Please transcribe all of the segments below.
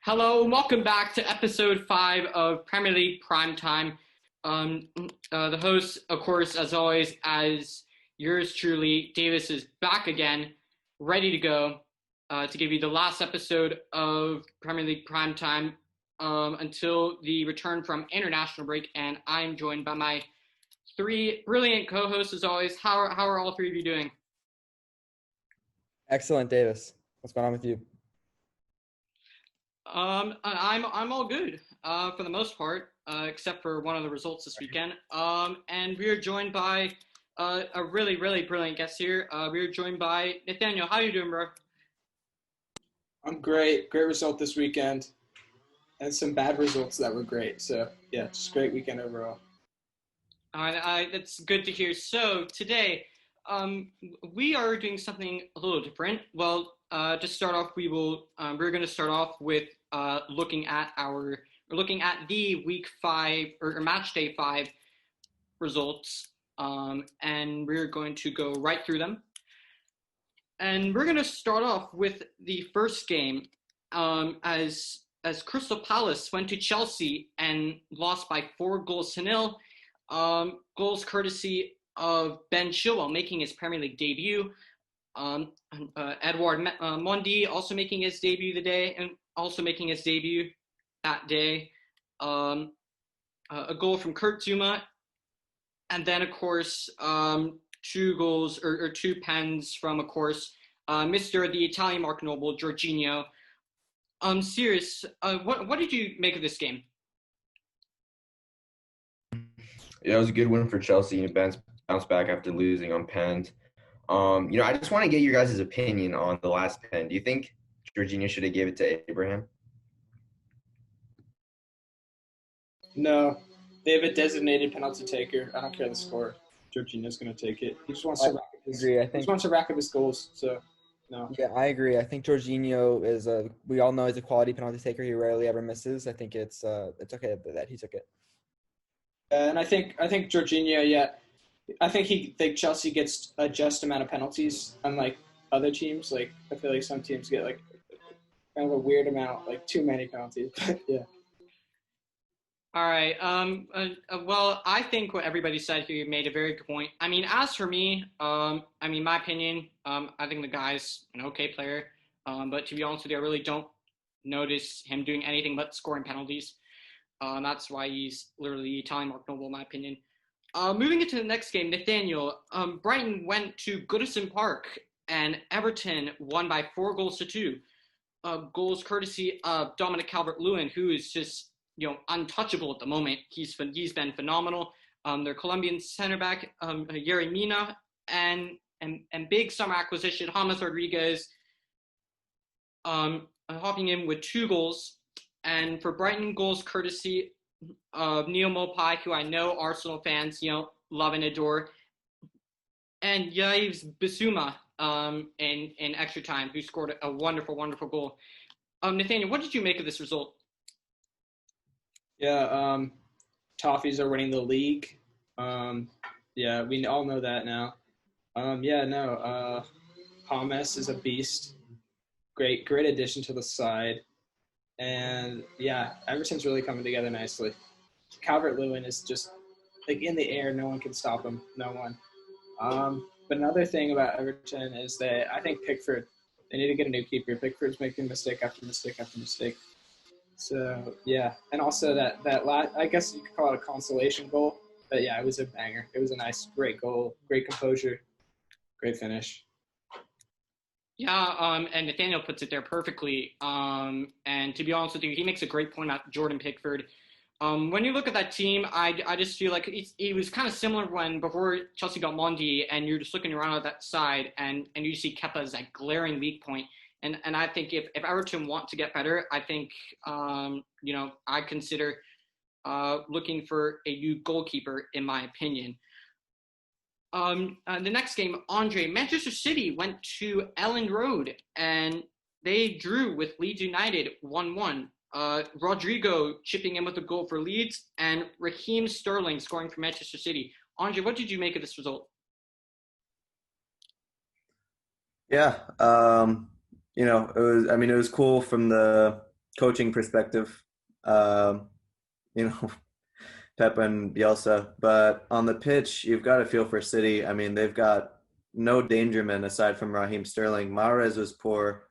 Hello, and welcome back to episode 5 of Premier League Primetime. The host, of course, as always, as yours truly, Davis is back again, ready to go to give you the last episode of Premier League Primetime until the return from international break. And I'm joined by my three brilliant co-hosts, as always. How are all three of you doing? Excellent, Davis. What's going on with you? I'm all good for the most part, except for one of the results this weekend. And we are joined by a really brilliant guest here. We are joined by Nathaniel. How you doing, bro? I'm great. Great result this weekend, and some bad results that were great. So yeah, just great weekend overall. All right, that's good to hear. So today, we are doing something a little different. Well, to start off, we're going to start off with looking at the week 5 or match day 5 results, and we're going to go right through them. And we're going to start off with the first game, as Crystal Palace went to Chelsea and lost by 4-0. Goals courtesy of Ben Chilwell making his Premier League debut. Edouard Mendy also making his debut that day. A goal from Kurt Zouma, and then of course 2 goals or 2 pens from, of course, the Italian Mark Noble, Jorginho. Sirius, what did you make of this game? Yeah, it was a good win for Chelsea. Bounced back after losing on pens. I just want to get your guys' opinion on the last pen. Do you think Jorginho should have gave it to Abraham? No, they have a designated penalty taker. I don't care the score. Jorginho's going to take it. He just wants to rack up his goals. So no. Yeah, I agree. I think Jorginho is we all know he's a quality penalty taker. He rarely ever misses. I think it's okay that he took it. And I think Jorginho, yeah. I think Chelsea gets a just amount of penalties, unlike other teams. Like, I feel like some teams get like kind of a weird amount, like too many penalties. Yeah. All right. Well, I think what everybody said here made a very good point. I mean, as for me, my opinion, I think the guy's an okay player. But to be honest with you, I really don't notice him doing anything but scoring penalties. That's why he's literally Italian Mark Noble, in my opinion. Moving into the next game, Nathaniel, Brighton went to Goodison Park, and Everton won by 4-2. Goals courtesy of Dominic Calvert-Lewin, who is just untouchable at the moment. He's been phenomenal. Their Colombian center back, Yerry Mina, and big summer acquisition James Rodriguez, hopping in with 2 goals. And for Brighton, goals courtesy of Neil Maupay, who I know Arsenal fans, love and adore, and Yves Bissouma in extra time, who scored a wonderful goal. Nathaniel, what did you make of this result? Yeah, Toffees are winning the league. Yeah, we all know that now. James is a beast. Great addition to the side. And yeah, Everton's really coming together nicely. Calvert-Lewin is just like in the air. No one can stop him. No one. But another thing about Everton is that I think Pickford, they need to get a new keeper. Pickford's making mistake after mistake after mistake. So yeah, and also that I guess you could call it a consolation goal. But yeah, it was a banger. It was a nice, great goal, great composure, great finish. Yeah, and Nathaniel puts it there perfectly. And to be honest with you, he makes a great point about Jordan Pickford. When you look at that team, I just feel like it was kind of similar when before Chelsea got Mendy, and you're just looking around at that side, and you see Kepa as that glaring weak point. And I think if Everton want to get better, I think I consider looking for a new goalkeeper, in my opinion. The next game, Andre, Manchester City went to Elland Road and they drew with Leeds United 1-1. Rodrigo chipping in with a goal for Leeds and Raheem Sterling scoring for Manchester City. Andre, what did you make of this result? Yeah, it was cool from the coaching perspective, you know, Pep and Bielsa. But on the pitch, you've got to feel for City. I mean, they've got no danger men aside from Raheem Sterling. Mahrez was poor.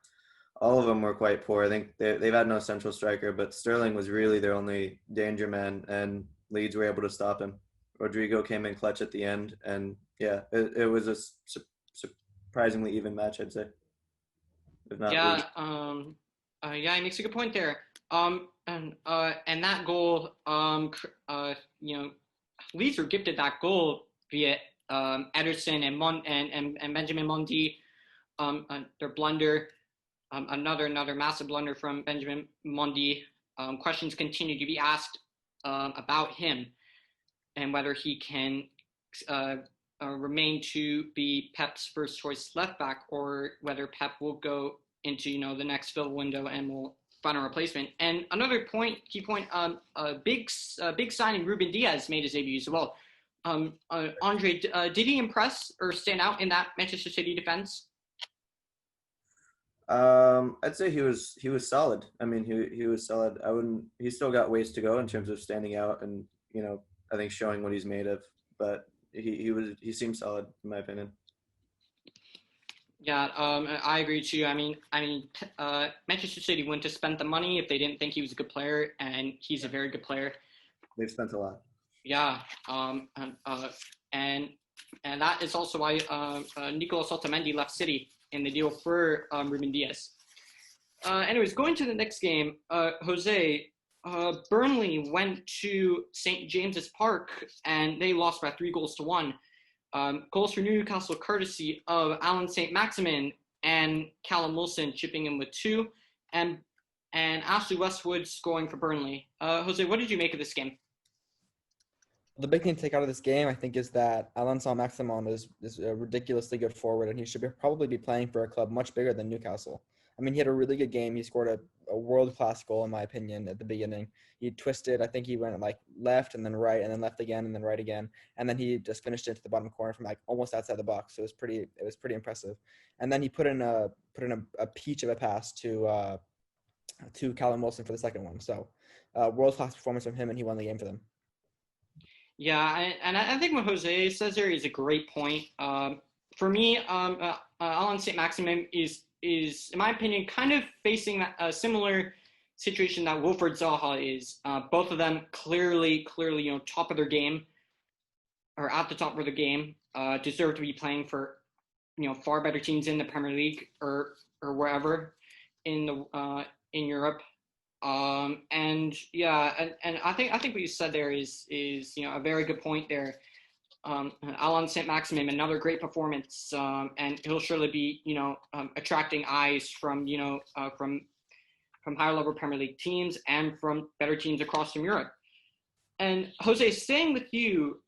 All of them were quite poor. I think they've had no central striker, but Sterling was really their only danger man, and Leeds were able to stop him. Rodrigo came in clutch at the end, and yeah, it was a surprisingly even match, I'd say. If not Leeds. Yeah, he makes a good point there. And that goal, Leeds were gifted that goal via Ederson and Benjamin Mendy, their blunder. Another massive blunder from Benjamin Mendy. Questions continue to be asked about him and whether he can remain to be Pep's first choice left back, or whether Pep will go into the next Villa window and will find a replacement. And another key point, big signing Ruben Diaz made his debut as well. Andre, did he impress or stand out in that Manchester City defense? I'd say he was solid. I mean, he was solid. He's still got ways to go in terms of standing out and, I think showing what he's made of, but he seemed solid in my opinion. Yeah, I agree too. I mean, Manchester City wouldn't have spent the money if they didn't think he was a good player, and he's a very good player. They've spent a lot. Yeah, and that is also why Nicolas Otamendi left City in the deal for Ruben Diaz. Anyways, going to the next game, Jose, Burnley went to St. James's Park and they lost by 3-1. Goals for Newcastle courtesy of Alan St. Maximin and Callum Wilson chipping in with 2, and Ashley Westwood scoring for Burnley. Jose, what did you make of this game? The big thing to take out of this game, I think, is that Alan St. Maximin is a ridiculously good forward, and he should probably be playing for a club much bigger than Newcastle. I mean, he had a really good game. He scored a world-class goal, in my opinion, at the beginning. He twisted. I think he went left and then right and then left again and then right again. And then he just finished into the bottom corner from almost outside the box. So it was pretty impressive. And then he put in a peach of a pass to Callum Wilson for the second one. So world-class performance from him, and he won the game for them. Yeah, and I think what Jose says there is a great point. For me, Alan St. Maximin is, in my opinion, kind of facing a similar situation that Wilfried Zaha is. Both of them clearly, top of their game, or at the top of their game, deserve to be playing for, far better teams in the Premier League or wherever in Europe. And I think what you said there is a very good point there. Alan St. Maximin, another great performance, and he'll surely be attracting eyes from higher level Premier League teams and from better teams across from Europe. And Jose, staying with you,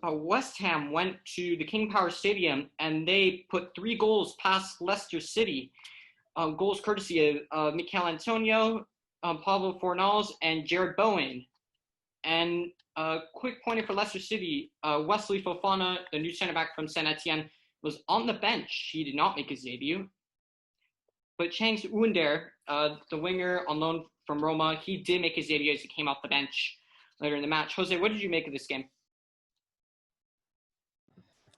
West Ham went to the King Power Stadium and they put 3 goals past Leicester City. Goals courtesy of Mikel Antonio, Pablo Fornals, and Jared Bowen. And quick pointer for Leicester City, Wesley Fofana, the new center back from Saint Etienne, was on the bench. He did not make his debut. But Cengiz Ünder, the winger on loan from Roma, he did make his debut as he came off the bench later in the match. Jose, what did you make of this game?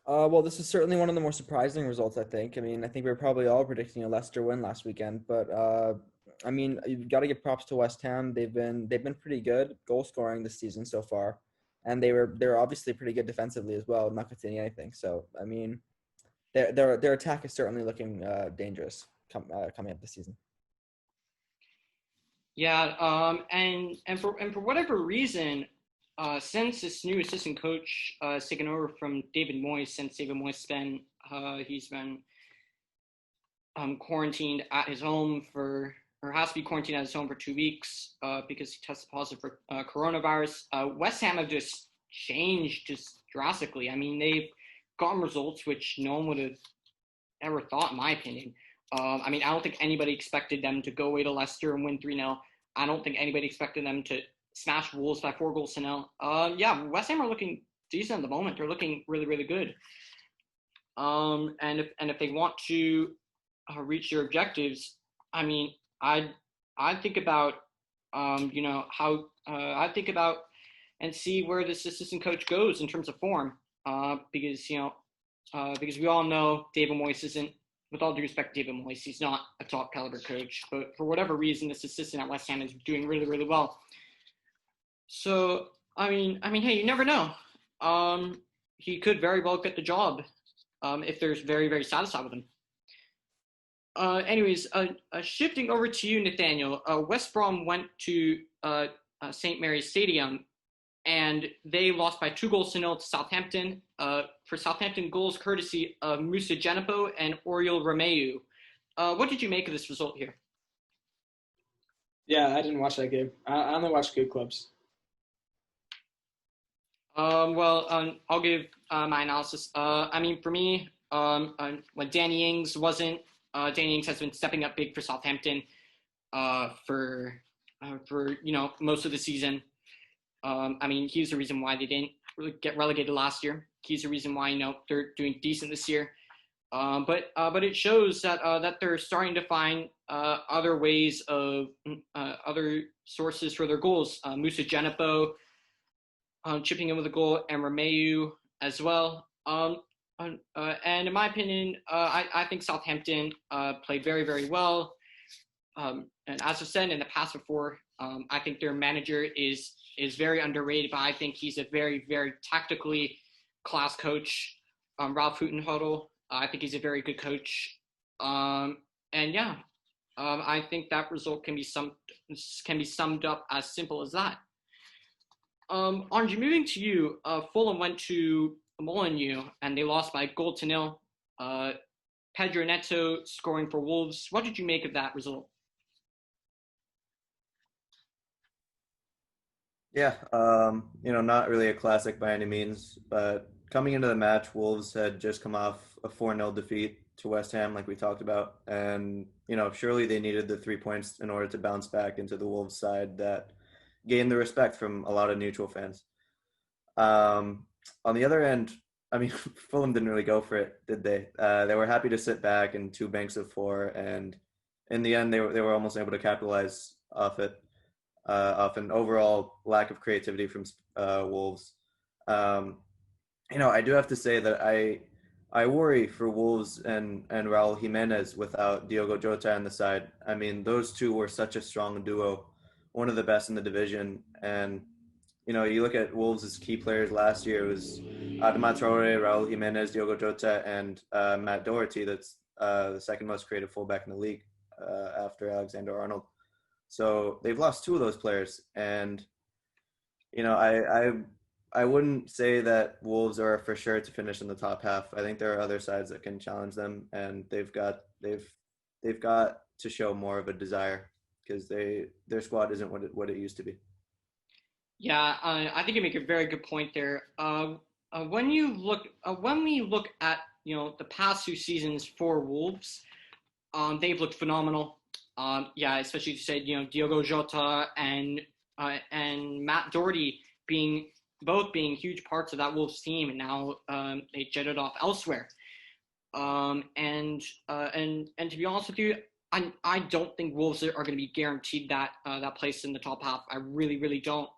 Well, this is certainly one of the more surprising results, I think. I mean, I think we were probably all predicting a Leicester win last weekend, but I mean, you've got to give props to West Ham. They've been pretty good goal scoring this season so far, and they're obviously pretty good defensively as well, not conceding anything. So I mean, their attack is certainly looking dangerous coming up this season. Yeah, and for whatever reason, since this new assistant coach has taken over from David Moyes, since David Moyes he's been quarantined at his home has to be quarantined at his home for 2 weeks because he tested positive for coronavirus. West Ham have just changed just drastically. I mean, they've gotten results which no one would have ever thought, in my opinion. I mean, I don't think anybody expected them to go away to Leicester and win 3-0. I don't think anybody expected them to smash Wolves by 4-0. Yeah, West Ham are looking decent at the moment. They're looking really, really good. And if they want to reach their objectives, I mean, I think about how I think about and see where this assistant coach goes in terms of form. Because we all know David Moyes isn't, with all due respect to David Moyes, he's not a top caliber coach. But for whatever reason, this assistant at West Ham is doing really, really well. So hey, you never know. He could very well get the job if they're very, very satisfied with him. Shifting over to you, Nathaniel. West Brom went to St. Mary's Stadium, and they lost by 2-0 to Southampton. For Southampton, goals courtesy of Musa Genepo and Oriol Romeu. What did you make of this result here? Yeah, I didn't watch that game. I only watch good clubs. I'll give my analysis. For me, when Danny Ings wasn't, Danny Ings has been stepping up big for Southampton for most of the season. He's the reason why they didn't really get relegated last year. He's the reason why they're doing decent this year. But it shows that they're starting to find other ways of other sources for their goals. Musa Genepo chipping in with a goal, and Romeu as well. And in my opinion, I think Southampton played very, very well. And as I've said in the past before, I think their manager is very underrated, but I think he's a very, very tactically class coach. Ralph Hutenhuddle, I think he's a very good coach. I think that result can be summed up as simple as that. Anji, moving to you, Fulham went to Molineux and they lost by 0-0. Pedro Neto scoring for Wolves. What did you make of that result? Yeah, not really a classic by any means, but coming into the match, Wolves had just come off a 4-0 defeat to West Ham, like we talked about, and surely they needed the 3 points in order to bounce back into the Wolves side that gained the respect from a lot of neutral fans. On the other end, Fulham didn't really go for it, did they? They were happy to sit back in 2 banks of 4, and in the end, they were almost able to capitalize off it. Off an overall lack of creativity from Wolves. I do have to say that I worry for Wolves and Raul Jimenez without Diogo Jota on the side. Those two were such a strong duo, one of the best in the division. And, you look at Wolves' key players last year, it was Adama Traore, Raul Jimenez, Diogo Jota, and Matt Doherty. That's the second most creative fullback in the league after Alexander-Arnold. So they've lost 2 of those players, and I wouldn't say that Wolves are for sure to finish in the top half. I think there are other sides that can challenge them, and they've got to show more of a desire because their squad isn't what it used to be. Yeah, I think you make a very good point there. When we look at the past 2 seasons for Wolves, they've looked phenomenal. Especially you said, Diogo Jota and Matt Doherty being huge parts of that Wolves team, and now they jetted off elsewhere. And to be honest with you, I don't think Wolves are going to be guaranteed that place in the top half. I really, really don't.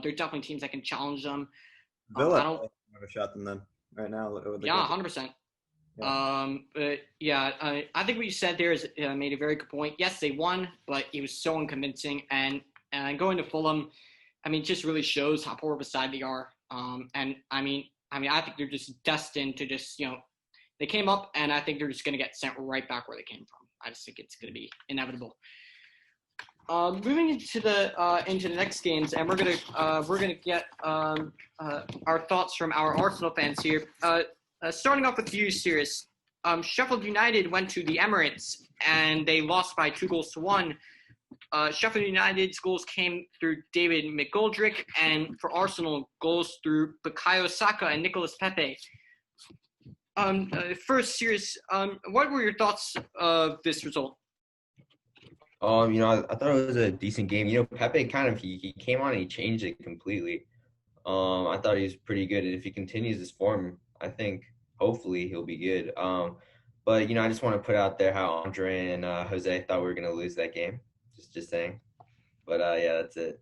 They're definitely teams that can challenge them. Villa have a shot than them right now. 100%. Yeah. I think what you said there is made a very good point. Yes, they won, but it was so unconvincing. And going to Fulham, it just really shows how poor of a side they are. I think they're just destined to just, they came up, and I think they're just going to get sent right back where they came from. I just think it's going to be inevitable. Moving into the next games, and we're gonna get our thoughts from our Arsenal fans here. Starting off with you, Sirius. Sheffield United went to the Emirates and they lost by 2-1. Sheffield United's goals came through David McGoldrick, and for Arsenal, goals through Bukayo Saka and Nicolas Pepe. First, Sirius, what were your thoughts of this result? I thought it was a decent game. Pepe he came on and he changed it completely. I thought he was pretty good, and if he continues this form, I think hopefully he'll be good. But I just want to put out there how Andre and Jose thought we were gonna lose that game. Just saying. But yeah, that's it.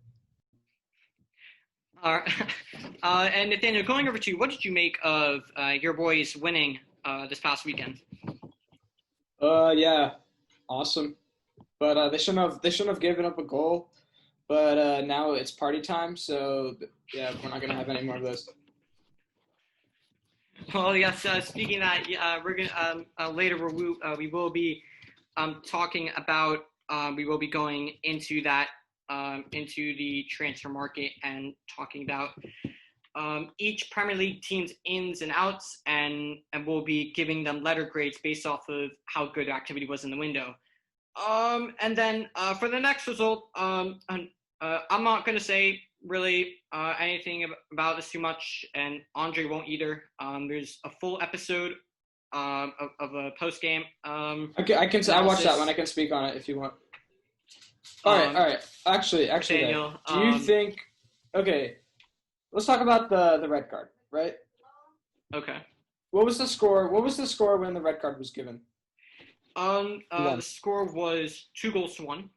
All right. And Nathaniel, going over to you, what did you make of your boys winning this past weekend? Yeah, awesome. But they shouldn't have given up a goal. But now it's party time, so yeah, we're not gonna have any more of those. Well, yes. Speaking of that, we're gonna later we will be talking about we will be going into that into the transfer market and talking about each Premier League team's ins and outs, and we'll be giving them letter grades based off of how good activity was in the window. And then for the next result, I'm not going to say really anything about this too much, and Andre won't either. There's a full episode of a post game. I watched that one. I can speak on it if you want. All right. Actually, Nathaniel, do you think? Okay, let's talk about the red card, right? Okay. What was the score? What was the score when the red card was given? The score was 2-1.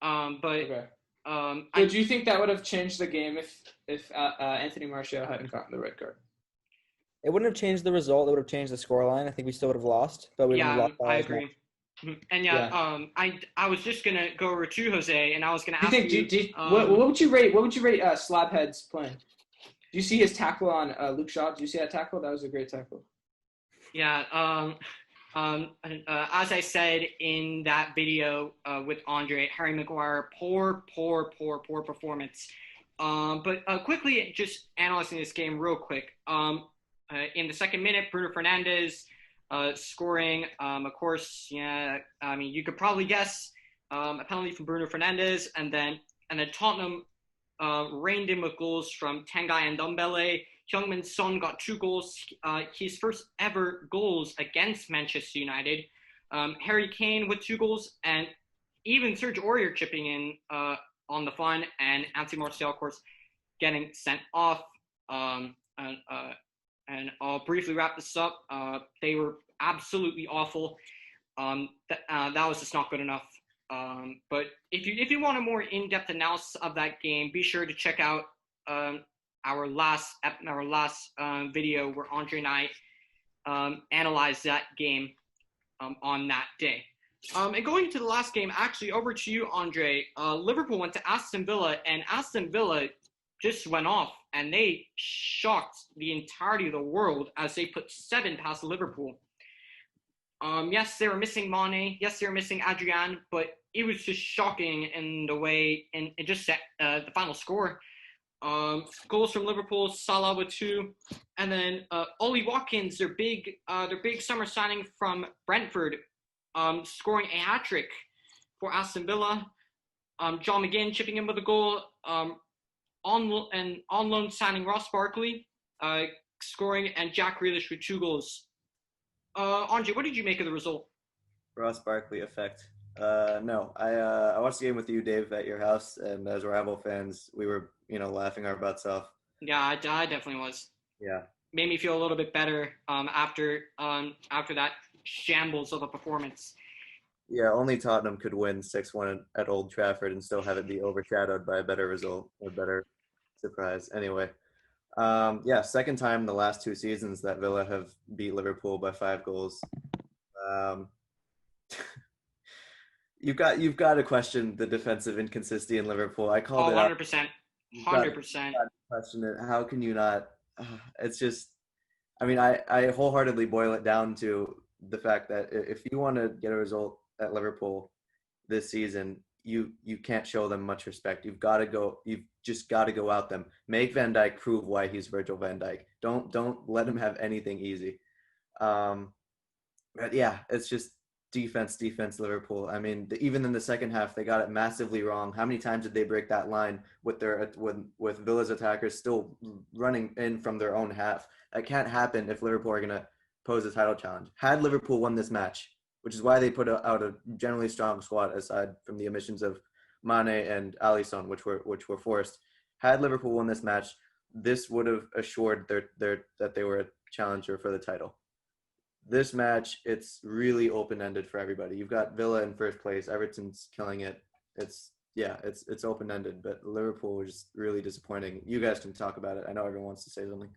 But okay. So do you think that would have changed the game if Anthony Martial hadn't gotten the red card? It wouldn't have changed the result. It would have changed the scoreline. I think we still would have lost, but we would have lost. I agree. And I was just gonna go over to Jose, and I was gonna ask you. What would you rate? What would you rate Slabhead's playing? Do you see his tackle on Luke Shaw? Do you see that tackle? That was a great tackle. Yeah. As I said in that video with Andre, Harry Maguire, poor performance. But quickly, just analyzing this game real quick. In the second minute, Bruno Fernandes scoring. Of course, yeah. I mean, you could probably guess a penalty from Bruno Fernandes, and then Tottenham rained in with goals from Tanguy and Ndombele. Heung-min Son got 2 goals, his first ever goals against Manchester United. Harry Kane with 2 goals, and even Serge Aurier chipping in on the fun, and Anthony Martial, of course, getting sent off. And I'll briefly wrap this up. They were absolutely awful. That was just not good enough. But if you want a more in-depth analysis of that game, be sure to check out our last video where Andre and I analyzed that game on that day. And going into the last game, actually, over to you, Andre. Liverpool went to Aston Villa, and Aston Villa just went off, and they shocked the entirety of the world as they put 7 past Liverpool. Yes, they were missing Mane. Yes, they were missing Adrian, but it was just shocking in the way, and it just set the final score. Goals from Liverpool, Salah with 2, and then Ollie Watkins, their big summer signing from Brentford, scoring a hat-trick for Aston Villa. John McGinn chipping in with a goal. On loan signing Ross Barkley, scoring, and Jack Grealish with 2 goals. Andre, what did you make of the result? Ross Barkley effect. No, I watched the game with you, Dave, at your house, and as Rival fans, we were laughing our butts off. Yeah, I definitely was. Yeah. Made me feel a little bit better after that shambles of a performance. Yeah, only Tottenham could win 6-1 at Old Trafford and still have it be overshadowed by a better result, a better surprise. Anyway, second time in the last 2 seasons that Villa have beat Liverpool by 5 goals. You've got to question the defensive inconsistency in Liverpool. I called it 100%. 100%. Question it. How can you not? It's just, I mean, I wholeheartedly boil it down to the fact that if you want to get a result at Liverpool this season, you can't show them much respect. You've just got to go out them. Make Van Dijk prove why he's Virgil van Dijk. Don't let him have anything easy. But yeah, it's just defense, Liverpool. I mean, even in the second half, they got it massively wrong. How many times did they break that line with Villa's attackers still running in from their own half? That can't happen if Liverpool are going to pose a title challenge. Had Liverpool won this match, which is why they put out a generally strong squad aside from the omissions of Mane and Alisson, which were forced. Had Liverpool won this match, this would have assured that they were a challenger for the title. This match, it's really open-ended for everybody. You've got Villa in first place. Everton's killing it. It's yeah, it's open ended. But Liverpool was really disappointing. You guys can talk about it. I know everyone wants to say something.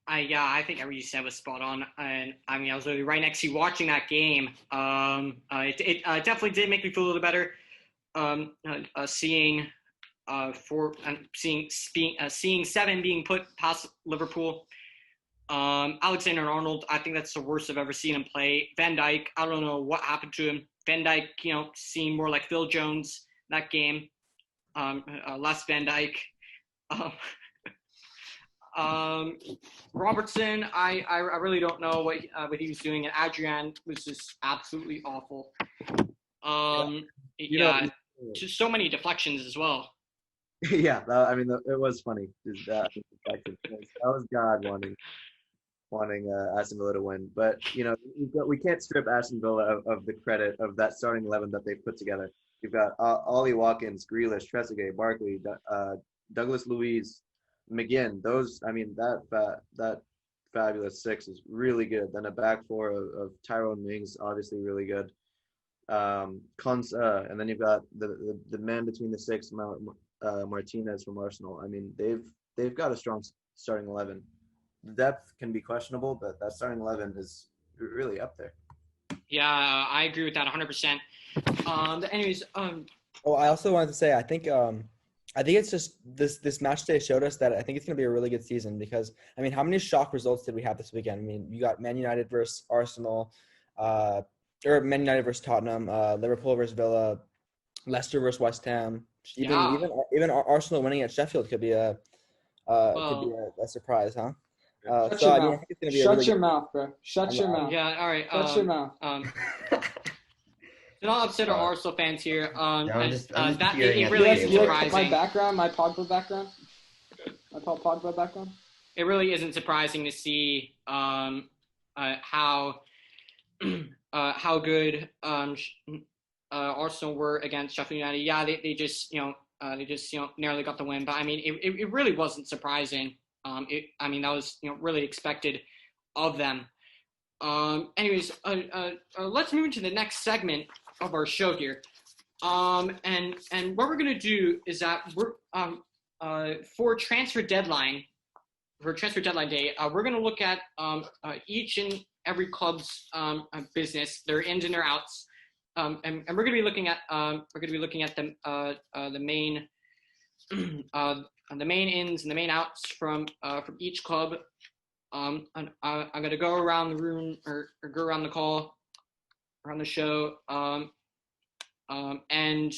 I think everything you said was spot on, and I mean, I was literally right next to you watching that game. It definitely did make me feel a little better. Seeing seeing 7 being put past Liverpool. Alexander-Arnold, I think that's the worst I've ever seen him play. Van Dijk, I don't know what happened to him. Van Dijk, seemed more like Phil Jones that game. Less Van Dijk. Robertson, I really don't know what he was doing, and Adrian was just absolutely awful. Just so many deflections as well. Yeah, I mean, it was funny. That was God wanting Aston Villa to win. But we can't strip Aston Villa of the credit of that starting 11 that they put together. You've got Ollie Watkins, Grealish, Trezeguet, Barkley, Douglas Luiz, McGinn. Those, I mean, that fabulous 6 is really good. Then a back 4 of Tyrone Mings, obviously really good. And then you've got the man between the 6, Martinez from Arsenal. I mean, they've got a strong starting 11. The depth can be questionable, but that starting 11 is really up there. Yeah, I agree with that 100%. Anyways, Oh, I also wanted to say, I think it's just this match day showed us that I think it's going to be a really good season because, I mean, how many shock results did we have this weekend? I mean, you got Man United versus Arsenal, or Man United versus Tottenham, Liverpool versus Villa, Leicester versus West Ham. Even Arsenal winning at Sheffield could be a surprise, huh? Shut So your I mean, I mouth. think it's going to be Shut a really your good. mouth, bro. Shut your mouth. Yeah, all right. Shut your mouth. To not upset our Arsenal fans here. I'm just It at really the isn't table. surprising. My background, my Pogba background. My Paul Pogba background. It really isn't surprising to see how good Arsenal were against Sheffield United. Yeah, they just narrowly got the win, but I mean it really wasn't surprising. That was really expected of them. Anyways, let's move into the next segment of our show here. And what we're gonna do is that we're for transfer deadline day, we're gonna look at each and every club's business, their ins and their outs, and we're gonna be looking at the main the main ins and the main outs from each club. And I'm gonna go around the room or go around the call, around the show, and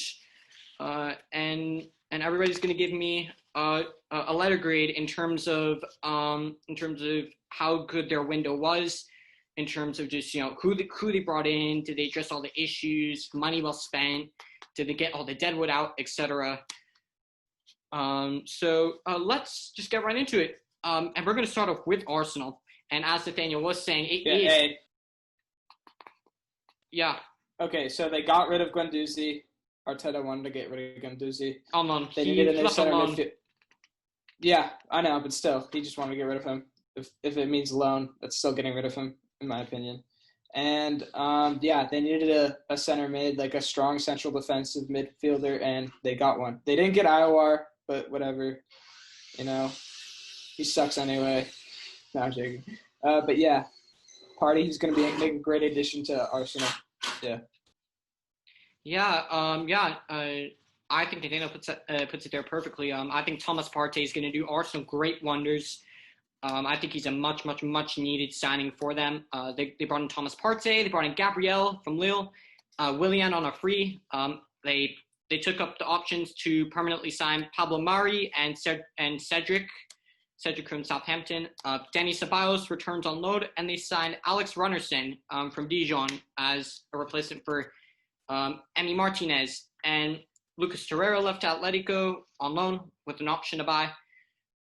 everybody's gonna give me a letter grade in terms of how good their window was, in terms of just who they brought in, did they address all the issues, money well spent, did they get all the deadwood out, etc. So let's just get right into it. And we're going to start off with Arsenal. And as Nathaniel was saying, Okay, so they got rid of Guendouzi. Arteta wanted to get rid of Guendouzi. On loan. They needed a new center midfield. Yeah, I know, but still, he just wanted to get rid of him. If it means loan, that's still getting rid of him, in my opinion. And, they needed a center mid, like a strong central defensive midfielder, and they got one. They didn't get Iowar, but whatever. He sucks anyway. No, I'm joking. But yeah, Partey, he's going to make a great addition to Arsenal. Yeah. I think Nathaniel puts it there perfectly. I think Thomas Partey is going to do Arsenal great wonders. I think he's a much, much, much needed signing for them. They brought in Thomas Partey. They brought in Gabriel from Lille. Willian on a free. They took up the options to permanently sign Pablo Mari and Cedric from Southampton. Danny Ceballos returns on loan, and they signed Alex Runnerson from Dijon as a replacement for Emi Martinez. And Lucas Torreira left to Atletico on loan with an option to buy.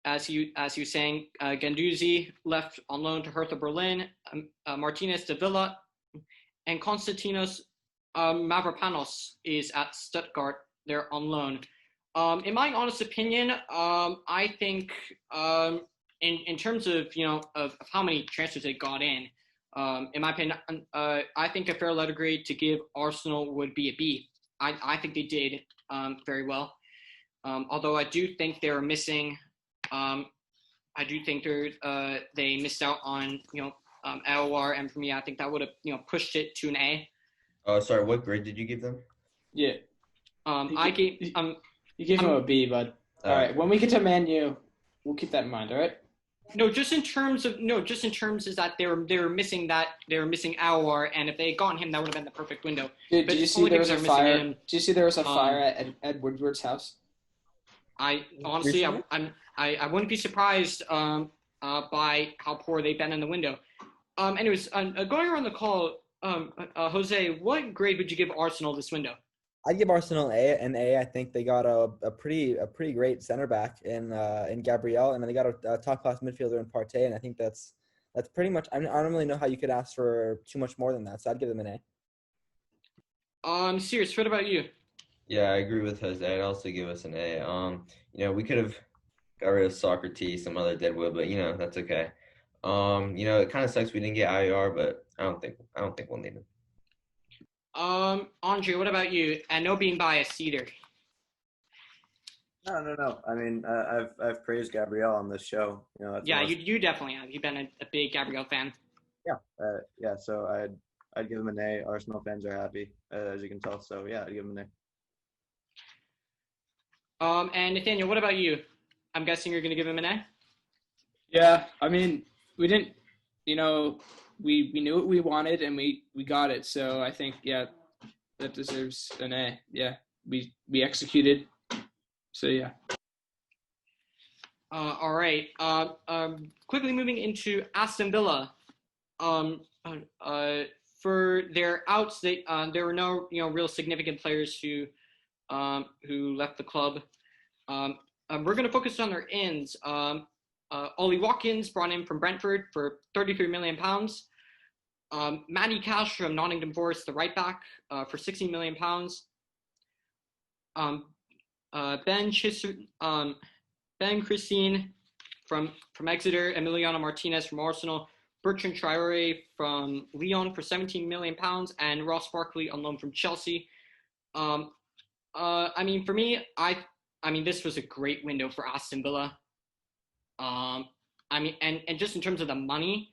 As you were saying, Guendouzi left on loan to Hertha Berlin, Martinez to Villa, and Konstantinos Mavropanos is at Stuttgart. They're on loan. In my honest opinion, I think in terms of of how many transfers they got in my opinion, I think a fair letter grade to give Arsenal would be a B. I think they did very well. Although I do think they were missing. I do think they missed out on LOR, and for me, I think that would have pushed it to an A. Oh, sorry. What grade did you give them? Yeah. I gave You gave him a B, bud. All right. When we get to Man U, we'll keep that in mind. All right. just in terms is that they were missing LOR, and if they had gotten him, that would have been the perfect window. Did you see there was a fire? Did you see there was a fire at Ed Woodward's house? I honestly, I wouldn't be surprised by how poor they've been in the window. Anyways, going around the call, Jose, what grade would you give Arsenal this window? I give Arsenal an A. I think they got a pretty great center back in Gabriel, and then they got a top class midfielder in Partey, and I think that's pretty much. I don't really know how you could ask for too much more than that, so I'd give them an A. Serious. What about you? Yeah, I agree with Jose. I'd also give us an A. We could have got rid of Socrates, some other deadwood, but that's okay. It kind of sucks we didn't get IR, but I don't think we'll need him. Andre, what about you? And no being biased either. No. I mean, I've praised Gabriel on this show. That's you definitely have. You've been a big Gabriel fan. Yeah. So I'd give him an A. Arsenal fans are happy, as you can tell. So yeah, I'd give him an A. And Nathaniel, what about you? I'm guessing you're going to give him an A? Yeah, I mean, we didn't, we knew what we wanted and we got it. So I think, yeah, that deserves an A. Yeah, we executed. So, yeah. All right. Quickly moving into Aston Villa. For their outs, there were no real significant players who left the club. We're going to focus on their ins. Ollie Watkins brought in from Brentford for £33 million. Matty Cash from Nottingham Forest, the right back, for £16 million. Ben Christine from Exeter, Emiliano Martinez from Arsenal, Bertrand Traore from Lyon for £17 million, and Ross Barkley on loan from Chelsea. I mean, for me, this was a great window for Aston Villa. I mean, and just in terms of the money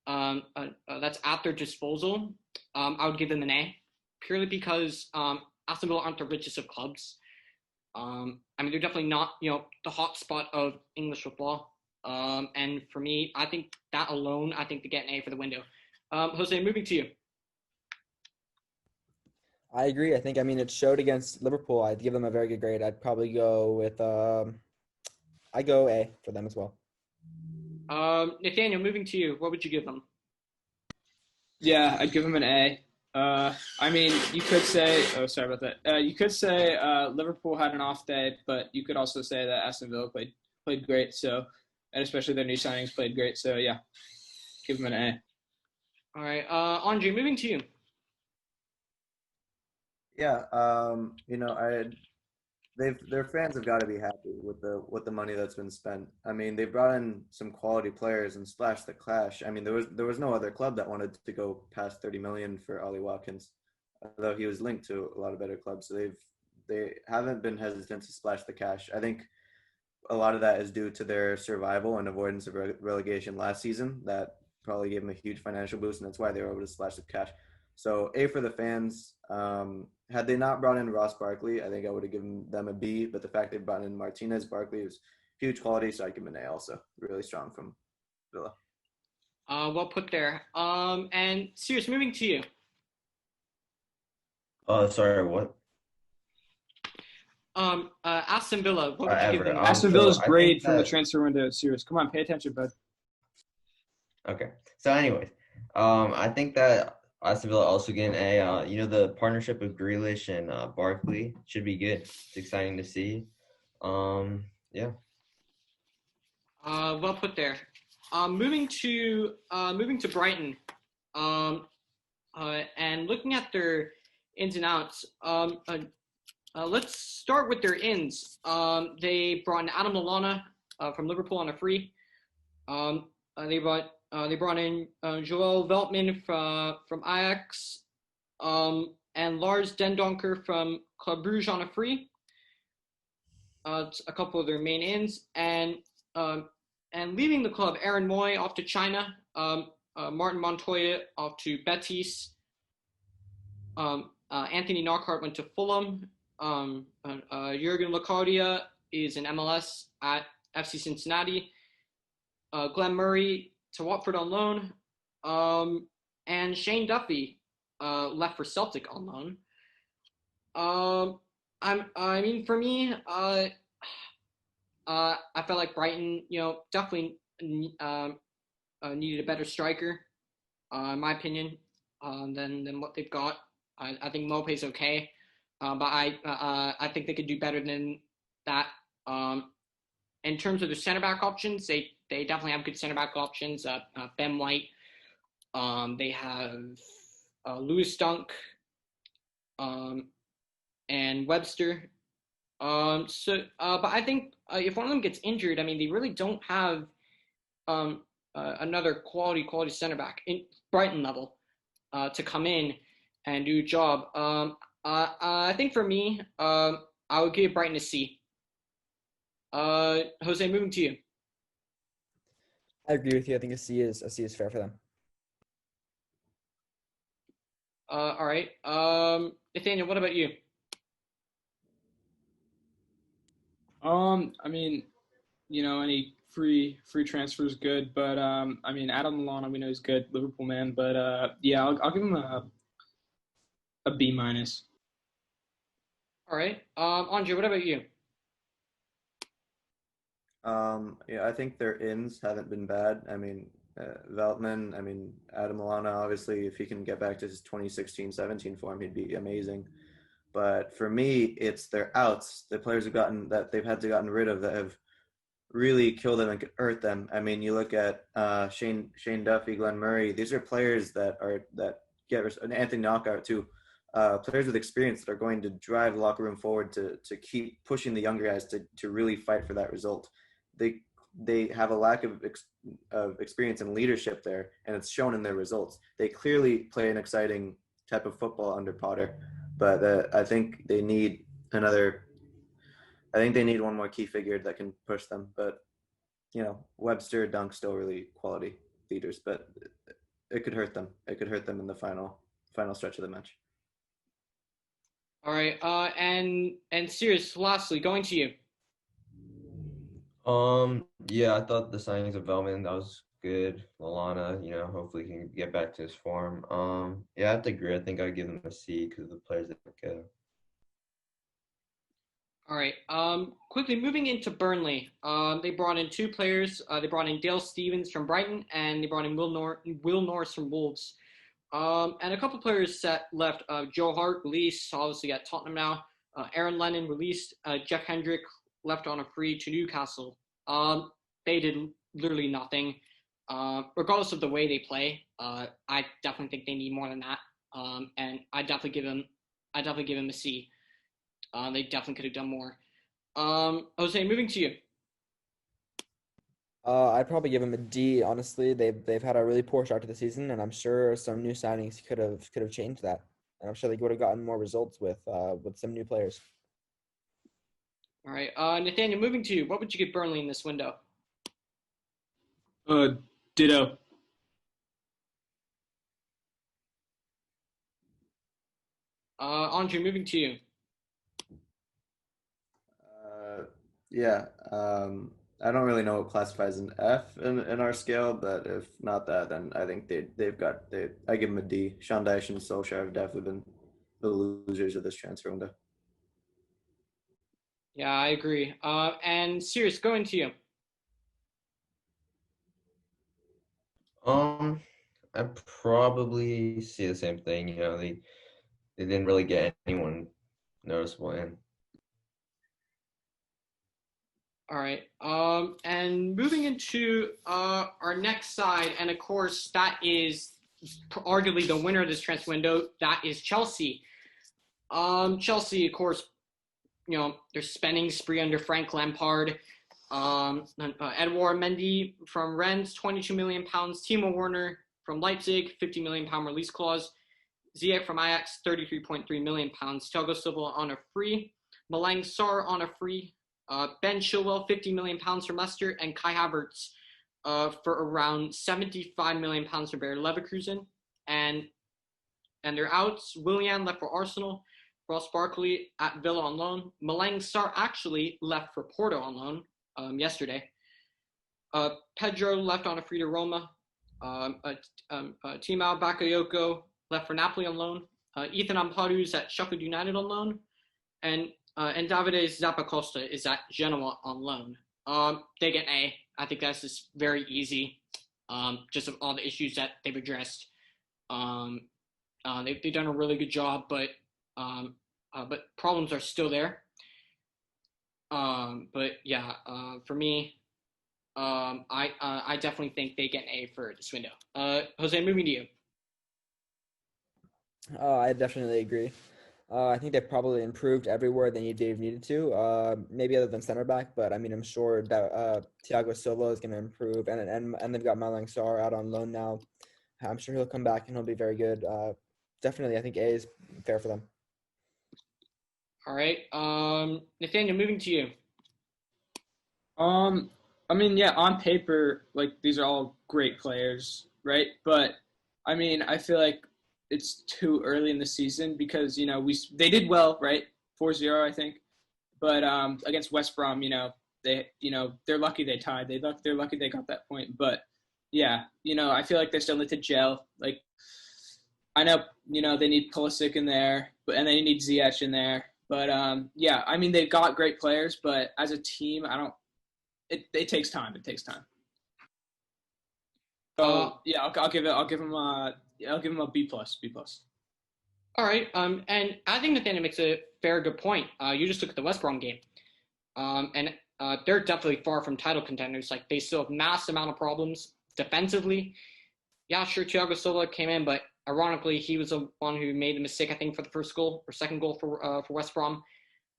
that's at their disposal, I would give them an A, purely because Aston Villa aren't the richest of clubs. I mean, they're definitely not, the hot spot of English football. And for me, I think that alone, I think they get an A for the window. Jose, moving to you. I agree. I think, it showed against Liverpool. I'd give them a very good grade. I'd probably go with, I go A for them as well. Nathaniel, moving to you. What would you give them? Yeah, I'd give them an A. I mean, you could say, sorry about that. You could say Liverpool had an off day, but you could also say that Aston Villa played great. So, and especially their new signings played great. So yeah, give them an A. All right, Andre, moving to you. Yeah, their fans have got to be happy with the money that's been spent. I mean, they brought in some quality players and splashed the cash. I mean, there was no other club that wanted to go past 30 million for Ollie Watkins, although he was linked to a lot of better clubs. So they haven't been hesitant to splash the cash. I think a lot of that is due to their survival and avoidance of relegation last season. That probably gave them a huge financial boost, and that's why they were able to splash the cash. So A for the fans. Had they not brought in Ross Barkley, I think I would have given them a B. But the fact they brought in Martinez, Barkley was huge quality, so I'd give them an A also. Really strong from Villa. Well put there. And Sirius, moving to you. Sorry, what? Aston Villa. What would you give them? Aston Villa's grade from the transfer window. Serious. Come on, pay attention, bud. Okay. So, anyways, I think that Aston Villa also get an A. The partnership of Grealish and Barkley should be good. It's exciting to see. Yeah. Well put there. Moving to Brighton. And looking at their ins and outs. Let's start with their ins. They brought in Adam Lallana from Liverpool on a free. They brought in Joel Veltman from Ajax, and Lars Dendoncker from Club Brugge on a free. A couple of their main ins, and leaving the club, Aaron Moy off to China, Martin Montoya off to Betis, Anthony Knockhart went to Fulham, Jurgen Locadia is in MLS at FC Cincinnati, Glenn Murray to Watford on loan, and Shane Duffy left for Celtic on loan. I mean, for me, I felt like Brighton, definitely needed a better striker, in my opinion, than what they've got. I think Mope's okay, but I think they could do better than that. In terms of the center back options, they definitely have good center back options. Ben White, they have Lewis Dunk, and Webster. But I think if one of them gets injured, I mean, they really don't have another quality center back in Brighton level to come in and do a job. I think for me, I would give Brighton a C. Jose, moving to you. I agree with you. I think a C is fair for them. All right. Nathaniel, what about you? I mean, any free transfer is good, but I mean, Adam Lallana, we know he's good, Liverpool man, but yeah, I'll give him a B minus. All right. Andre, what about you? Yeah, I think their ins haven't been bad. I mean, Veltman, I mean, Adam Lallana, obviously, if he can get back to his 2016-17 form, he'd be amazing. But for me, it's their outs, the players that they've had to gotten rid of that have really killed them and could hurt them. I mean, you look at Shane Duffy, Glenn Murray. These are players that get Anthony Knockout too. Players with experience that are going to drive the locker room forward to keep pushing the younger guys to really fight for that result. They have a lack of experience and leadership there, and it's shown in their results. They clearly play an exciting type of football under Potter, but I think they need one more key figure that can push them. But Webster, Dunk still really quality leaders, but it could hurt them. It could hurt them in the final stretch of the match. All right. And Sirius, lastly, going to you. Yeah, I thought the signings of Veltman, that was good. Lallana, hopefully he can get back to his form. Yeah, I have to agree. I think I'd give them a C because of the players that go. All right. Quickly moving into Burnley. They brought in two players. They brought in Dale Stevens from Brighton, and they brought in Will Norris from Wolves. And a couple players left. Joe Hart released, obviously at Tottenham now. Aaron Lennon released. Jeff Hendrick left on a free to Newcastle. They did literally nothing. Regardless of the way they play, I definitely think they need more than that. And I definitely give them a C. They definitely could have done more. Jose, moving to you. I'd probably give them a D. Honestly, they've had a really poor start to the season, and I'm sure some new signings could have changed that. And I'm sure they would have gotten more results with some new players. All right, Nathaniel, moving to you. What would you give Burnley in this window? Ditto. Andre, moving to you. Yeah. I don't really know what classifies an F in our scale, but if not that, then I think I give them a D. Sean Dyche and Solskjaer have definitely been the losers of this transfer window. Yeah, I agree. And Sirius, going to you. I probably see the same thing. They didn't really get anyone noticeable in. All right. And moving into our next side, and of course, that is arguably the winner of this transfer window. That is Chelsea. Chelsea, of course, their spending spree under Frank Lampard. Edouard Mendy from Rennes, £22 million. Timo Werner from Leipzig, £50 million release clause. Ziyech from Ajax, 33.3 million pounds. Thiago Silva on a free. Malang Sarr on a free. Ben Chilwell, 50 million pounds from Leicester, and Kai Havertz for around 75 million pounds from Bayer Leverkusen. And they're outs. Willian left for Arsenal. Ross Barkley at Villa on loan. Malang Sarr actually left for Porto on loan yesterday. Pedro left on a free to Roma. Timao Bakayoko left for Napoli on loan. Ethan Ampadu's at Sheffield United on loan. And Davide Zappacosta is at Genoa on loan. They get an A. I think that's just very easy. Just of all the issues that they've addressed. They've done a really good job, but problems are still there. But yeah, for me, I definitely think they get an A for this window. Jose, moving to you. I definitely agree. I think they probably improved everywhere they've needed to. Maybe other than center back, but I mean, I'm sure that Thiago Silva is going to improve, and they've got Malang Sarr out on loan now. I'm sure he'll come back and he'll be very good. Definitely, I think A is fair for them. All right, Nathaniel, moving to you. I mean, yeah, on paper, like these are all great players, right? But I mean, I feel like it's too early in the season because they did well, right? 4-0, I think, but against West Brom, they're lucky they tied. They're lucky they got that point. But yeah, I feel like they still need to gel. Like I know they need Pulisic in there, and they need Ziyech in there. But yeah, I mean they've got great players, but as a team, It takes time. It takes time. So yeah, I'll give him a B plus. All right. And I think Nathaniel makes a very good point. You just look at the West Brom game, and they're definitely far from title contenders. Like they still have massive amount of problems defensively. Yeah, sure, Thiago Silva came in, but ironically, he was the one who made the mistake, I think, for the first goal or second goal for West Brom.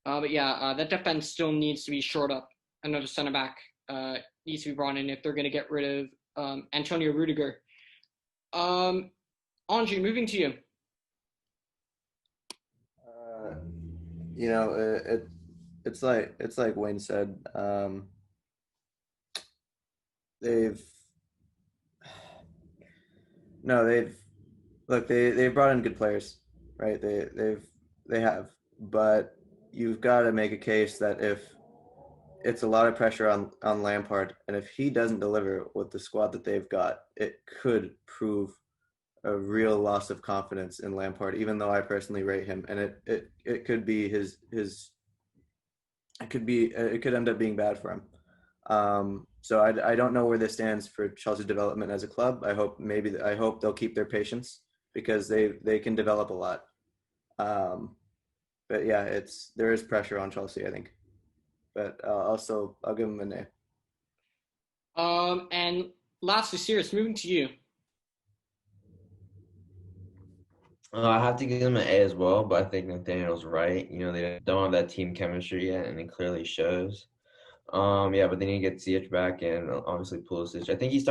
But yeah, that defense still needs to be shored up. Another center back needs to be brought in if they're going to get rid of Antonio Rudiger. Andre, moving to you. It's like Wayne said. They've brought in good players, right? They have, but you've got to make a case that if it's a lot of pressure on Lampard, and if he doesn't deliver with the squad that they've got, it could prove a real loss of confidence in Lampard, even though I personally rate him, and it could be it could end up being bad for him. So I don't know where this stands for Chelsea's development as a club. I hope they'll keep their patience because they can develop a lot. But yeah, there is pressure on Chelsea, I think. But also, I'll give him an A. And lastly, Sirius, moving to you. I have to give them an A as well, but I think Nathaniel's right. They don't have that team chemistry yet, and it clearly shows. Yeah, but they need to get Ziyech back and obviously Pulisic. I think he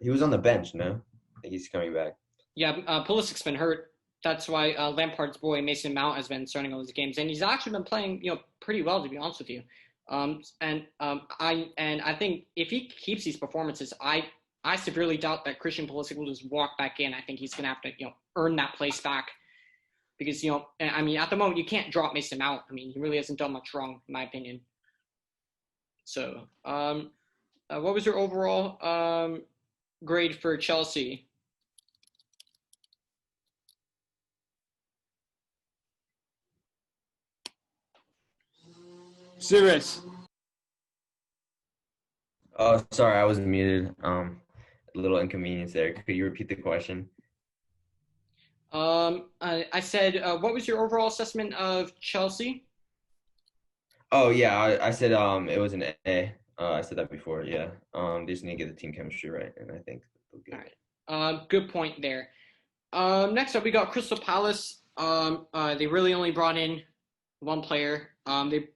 was on the bench, no? I think he's coming back. Yeah, Pulisic's been hurt. That's why Lampard's boy Mason Mount has been starting all his games, and he's actually been playing, pretty well, to be honest with you. I think if he keeps these performances, I severely doubt that Christian Pulisic will just walk back in. I think he's gonna have to, earn that place back because I mean, at the moment you can't drop Mason Mount. I mean, he really hasn't done much wrong, in my opinion. So, what was your overall grade for Chelsea? Serious. Oh, sorry, I was muted. A little inconvenience there. Could you repeat the question? I said, what was your overall assessment of Chelsea? Oh yeah, I said it was an A. I said that before. Yeah. They just need to get the team chemistry right, and I think they'll get it. All right. Good point there. Next up, we got Crystal Palace. They really only brought in one player. They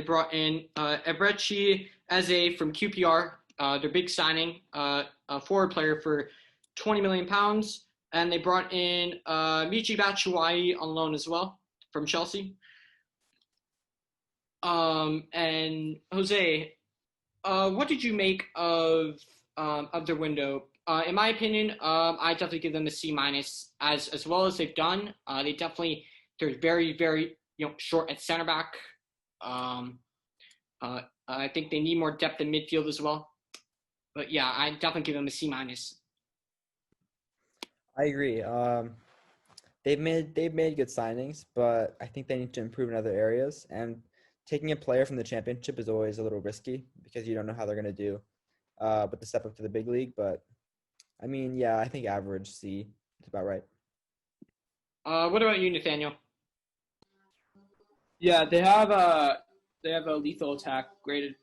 brought in Ebrechi Eze from QPR. Their big signing, a forward player for £20 million. and they brought in Michy Batshuayi on loan as well from Chelsea. And Jose, what did you make of their window? In my opinion, I definitely give them a C minus as well as they've done. They're very very short at center back. I think they need more depth in midfield as well. But yeah, I definitely give them a C minus. I agree. They've made good signings, but I think they need to improve in other areas. And taking a player from the championship is always a little risky because you don't know how they're going to do with the step up to the big league. But I mean, yeah, I think average C is about right. What about you, Nathaniel? Yeah, they have a lethal attack, great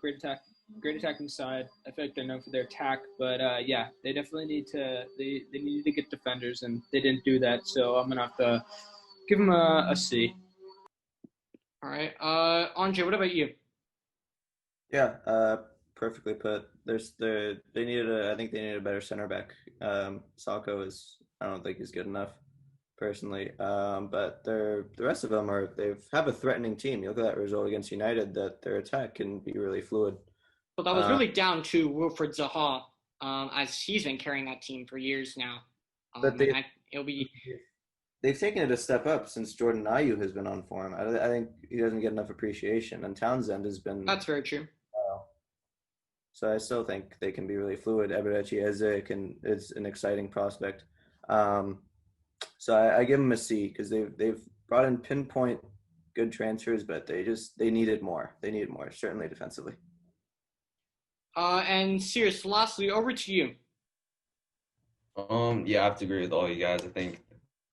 attacking side. I feel like they're known for their attack, but yeah, they definitely they needed to get defenders, and they didn't do that. So I'm gonna have to give them a C. All right, Andre, what about you? Yeah, perfectly put. I think they needed a better center back. Salko I don't think he's good enough personally. But the rest of them they have a threatening team. You look at that result against United, that their attack can be really fluid. Well, that was really down to Wilfred Zaha, as he's been carrying that team for years now. But It'll be. They've taken it a step up since Jordan Ayew has been on form. I think he doesn't get enough appreciation, and Townsend has been. That's very true. So I still think they can be really fluid. Eberechi Eze is an exciting prospect. So I give them a C because they've brought in pinpoint good transfers, but they needed more. They needed more, certainly defensively. And Sirius, lastly, over to you. Yeah, I have to agree with all you guys. I think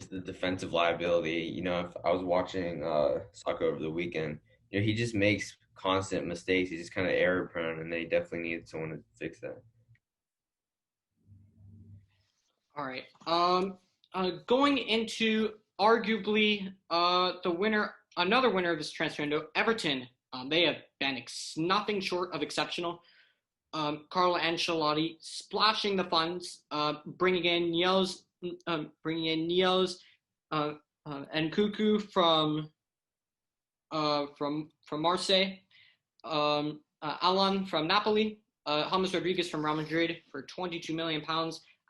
the defensive liability. If I was watching soccer over the weekend, he just makes constant mistakes. He's just kind of error prone, and they definitely need someone to fix that. All right. Going into arguably another winner of this transfer window, Everton. They have been nothing short of exceptional. Carlo Ancelotti splashing the funds, bringing in Niels, and Cuckoo from Marseille, Alan from Napoli, James Rodriguez from Real Madrid for £22 million,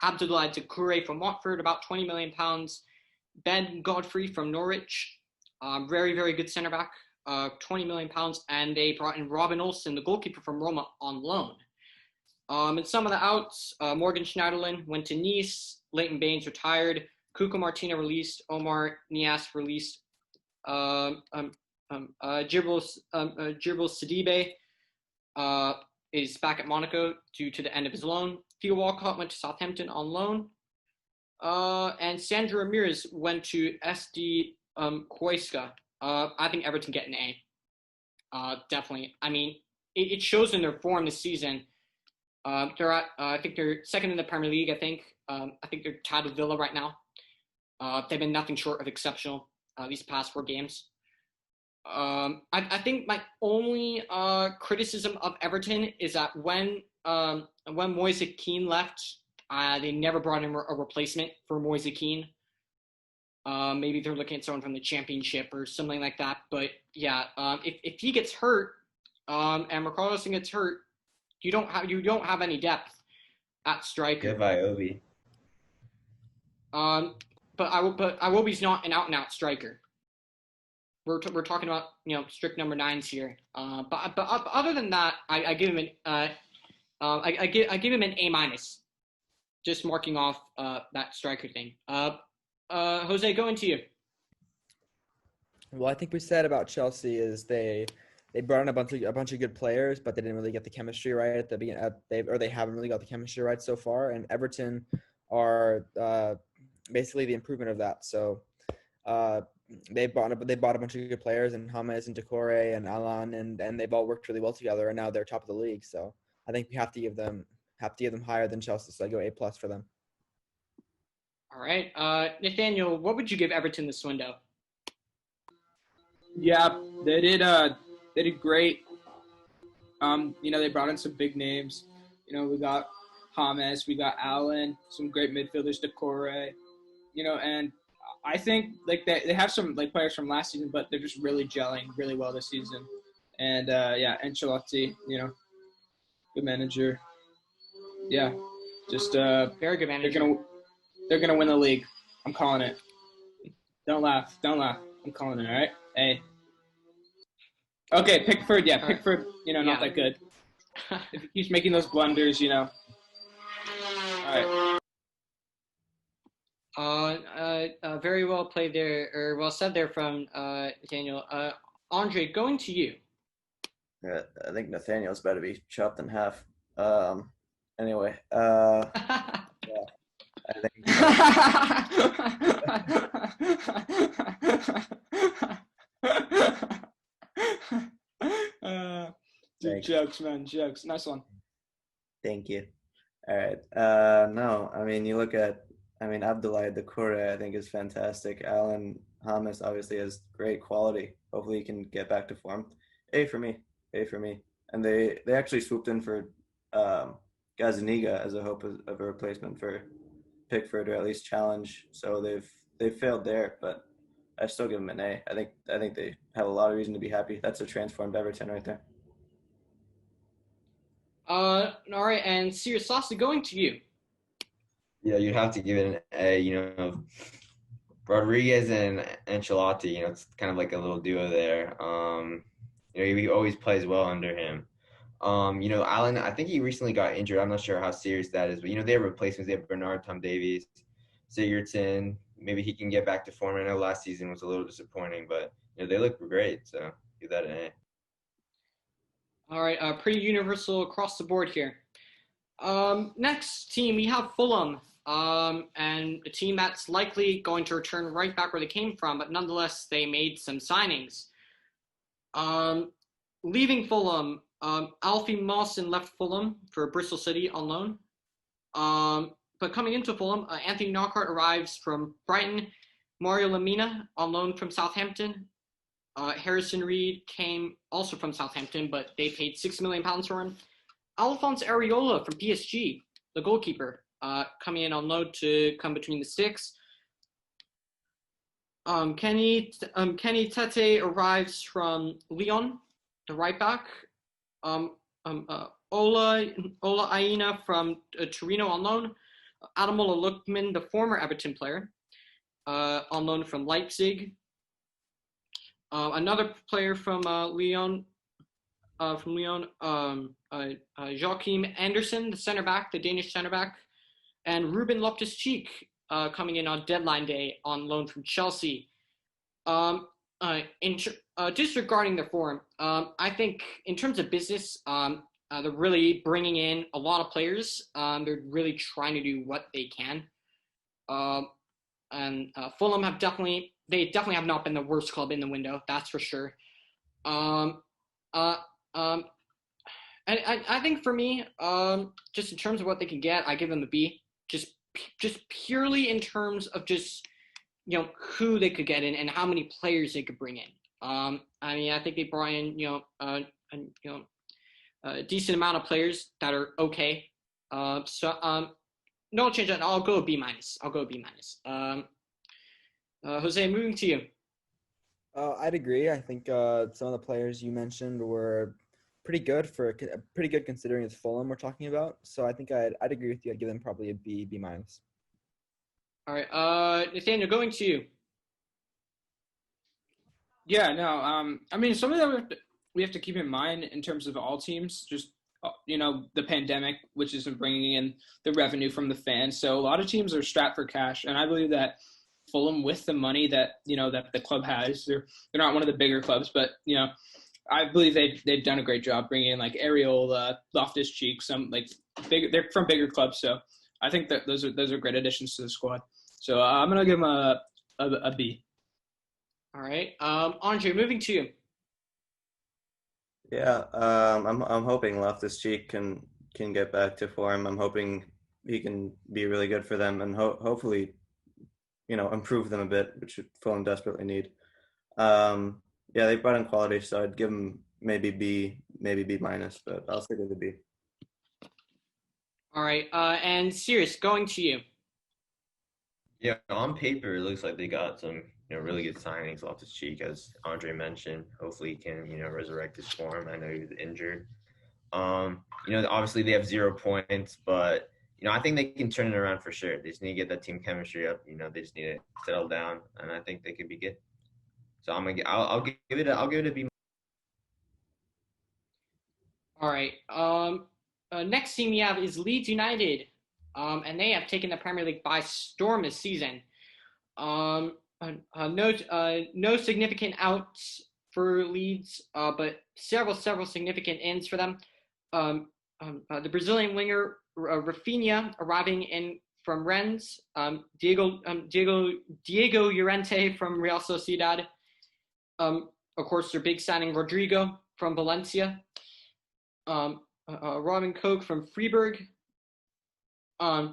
Abdoulaye Doucouré from Watford, about £20 million, Ben Godfrey from Norwich, very, very good centre back, £20 million, and they brought in Robin Olsen, the goalkeeper from Roma, on loan. And some of the outs, Morgan Schneiderlin went to Nice, Leighton Baines retired, Cuco Martina released, Omar Nias released, Djibril Sidibe is back at Monaco due to the end of his loan. Theo Walcott went to Southampton on loan. And Sandro Ramirez went to SD Huesca. I think Everton get an A. Definitely. I mean, it shows in their form this season. I think they're second in the Premier League. I think they're tied with Villa right now. They've been nothing short of exceptional these past 4 games. I think my only criticism of Everton is that when Moise Kean left, they never brought in a replacement for Moise Kean. Maybe they're looking at someone from the Championship or something like that. But yeah, if he gets hurt, and Richarlison gets hurt, you don't have any depth at striker. Give Iobi. But Iwobi's not an out-and-out striker. We're talking about strict number 9s here. But other than that, I give him I give him an A minus. Just marking off that striker thing. Jose, going to you. Well, I think we said about Chelsea is they brought in a bunch of good players, but they didn't really get the chemistry right at the beginning. They haven't really got the chemistry right so far. And Everton are basically the improvement of that. So they bought a bunch of good players, and James and Doucouré and Alan, and they've all worked really well together. And now they're top of the league. So I think we have to give them higher than Chelsea. So I go A+ for them. All right, Nathaniel, what would you give Everton this window? Yeah, they did great. They brought in some big names. We got James, we got Allen, some great midfielders, Doucouré. And I think like they have some like players from last season, but they're just really gelling really well this season. And Ancelotti, good manager. Yeah, just Very good they're manager. gonna win the league. I'm calling it. Don't laugh. I'm calling it. All right. Hey. Okay, Pickford. Yeah, Pickford. Not that good. If he keeps making those blunders, All right. Very well played there, or well said there from Daniel. Andre, going to you. Yeah, I think Nathaniel's better be chopped in half. Anyway, yeah, I think. Jokes, man, jokes. Nice one. Thank you. All right. No, I mean, you look at, Abdoulaye Doucouré, I think is fantastic. Alan Hamas obviously has great quality. Hopefully he can get back to form. A for me. A for me. And they actually swooped in for Gazaniga as a hope of a replacement for Pickford, or at least challenge. So they've failed there, but I still give them an A. I think they have a lot of reason to be happy. That's a transformed Everton right there. All right, and Sirius Saucy, going to you. Yeah, you'd have to give it an A. Rodriguez and Ancelotti. It's kind of like a little duo there. He always plays well under him. Allen, I think he recently got injured. I'm not sure how serious that is, but they have replacements. They have Bernard, Tom Davies, Sigurdsson. Maybe he can get back to form. I know last season was a little disappointing, but they look great. So give that an A. All right, pretty universal across the board here. Next team, we have Fulham, and a team that's likely going to return right back where they came from, but nonetheless, they made some signings. Leaving Fulham, Alfie Mawson left Fulham for Bristol City on loan. But coming into Fulham, Anthony Knockaert arrives from Brighton, Mario Lemina on loan from Southampton. Harrison Reed came also from Southampton, but they paid £6 million for him. Alphonse Areola from PSG, the goalkeeper, coming in on loan to come between the sticks. Kenny Tete arrives from Lyon, the right back. Ola Aina from Torino on loan. Ademola Lookman, the former Everton player, on loan from Leipzig. Another player from Lyon, Joachim Andersen, the center back, the Danish center back, and Ruben Loftus-Cheek coming in on deadline day on loan from Chelsea. Disregarding their form, I think in terms of business, they're really bringing in a lot of players. They're really trying to do what they can. And Fulham definitely have not been the worst club in the window, that's for sure. I think for me, just in terms of what they can get, I give them a B. Just purely in terms of just who they could get in and how many players they could bring in. I think they brought in a decent amount of players that are okay. No change that. I'll go B minus. Jose, moving to you. I'd agree. I think some of the players you mentioned were pretty good considering it's Fulham we're talking about. So I think I'd agree with you. I'd give them probably a B minus. All right, Nathaniel, going to you. Yeah, no. Some of that we have to keep in mind in terms of all teams. Just the pandemic, which isn't bringing in the revenue from the fans. So a lot of teams are strapped for cash, and I believe that Fulham, with the money that that the club has, they're not one of the bigger clubs, but I believe they've done a great job bringing in like Areola, Loftus-Cheek, some like big. They're from bigger clubs, so I think that those are great additions to the squad. So I'm gonna give them a B. All right, Andre, moving to you. Yeah, I'm hoping Loftus-Cheek can get back to form. I'm hoping he can be really good for them and hopefully, improve them a bit, which Fulham desperately need. Yeah, they brought in quality, so I'd give them maybe B minus, but I'll stick with the B. All right, and Sirius, going to you. Yeah, on paper, it looks like they got some, really good signings off the cheek, as Andre mentioned. Hopefully, he can, resurrect his form. I know he was injured. Obviously they have 0 points, but I think they can turn it around for sure. They just need to get that team chemistry up. They just need to settle down, and I think they could be good. So I'll give it a B. All right. Next team we have is Leeds United, and they have taken the Premier League by storm this season. No significant outs for Leeds, but several significant ins for them. The Brazilian winger Rafinha arriving in from Rennes, Diego Llorente from Real Sociedad. Of course, their big signing Rodrigo from Valencia. Robin Koch from Freiburg.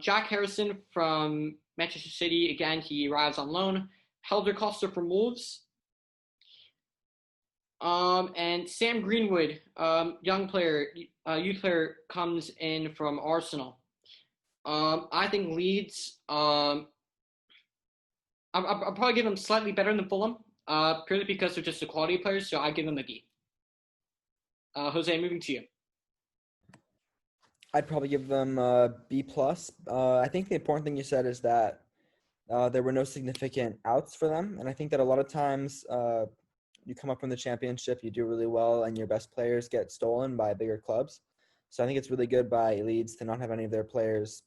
Jack Harrison from Manchester City. Again, he arrives on loan. Helder Costa from Wolves. And Sam Greenwood, young player, youth player, comes in from Arsenal. I think Leeds, I'll probably give them slightly better than Fulham, purely because they're just the quality players, so I give them a B. Jose, moving to you. I'd probably give them B plus. I think the important thing you said is that there were no significant outs for them, and I think that a lot of times you come up from the championship, you do really well, and your best players get stolen by bigger clubs. So I think it's really good by Leeds to not have any of their players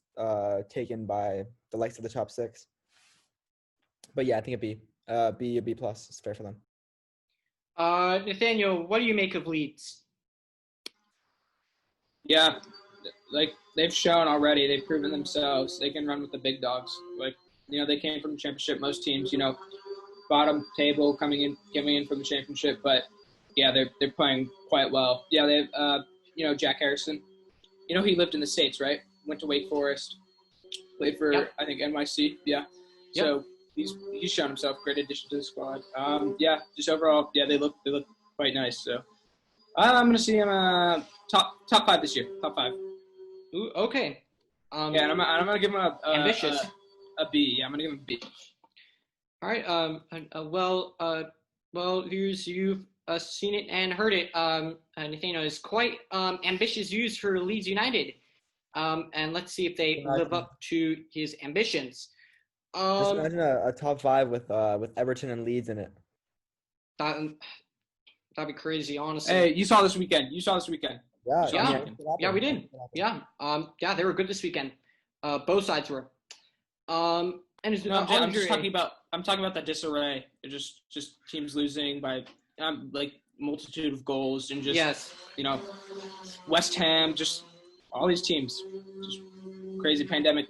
taken by the likes of the top six. But yeah, I think a B plus is fair for them. Nathaniel, what do you make of Leeds? Yeah, like they've shown already, they've proven themselves. They can run with the big dogs. Like, they came from the championship. Most teams, bottom table coming in from the championship, but yeah, they're playing quite well. Yeah, they have Jack Harrison. He lived in the States, right? Went to Wake Forest, played for I think NYC. Yeah, Yep. So he's shown himself. Great addition to the squad. Yeah, just overall, yeah, they look quite nice. So I'm gonna see him top 5 this year. Top 5. Ooh, okay. Yeah, and I'm gonna give him ambitious. A B. Yeah, I'm gonna give him a B. All right. Well, here's you've seen it and heard it. Nathaniel is quite ambitious views for Leeds United. And let's see if they live up to his ambitions. Just imagine a top 5 with Everton and Leeds in it. That'd be crazy, honestly. Hey, you saw this weekend. Yeah, we did. Yeah. Yeah, they were good this weekend. Both sides were. And I'm talking about that disarray. Just teams losing by like multitude of goals and just West Ham, just all these teams, just crazy pandemic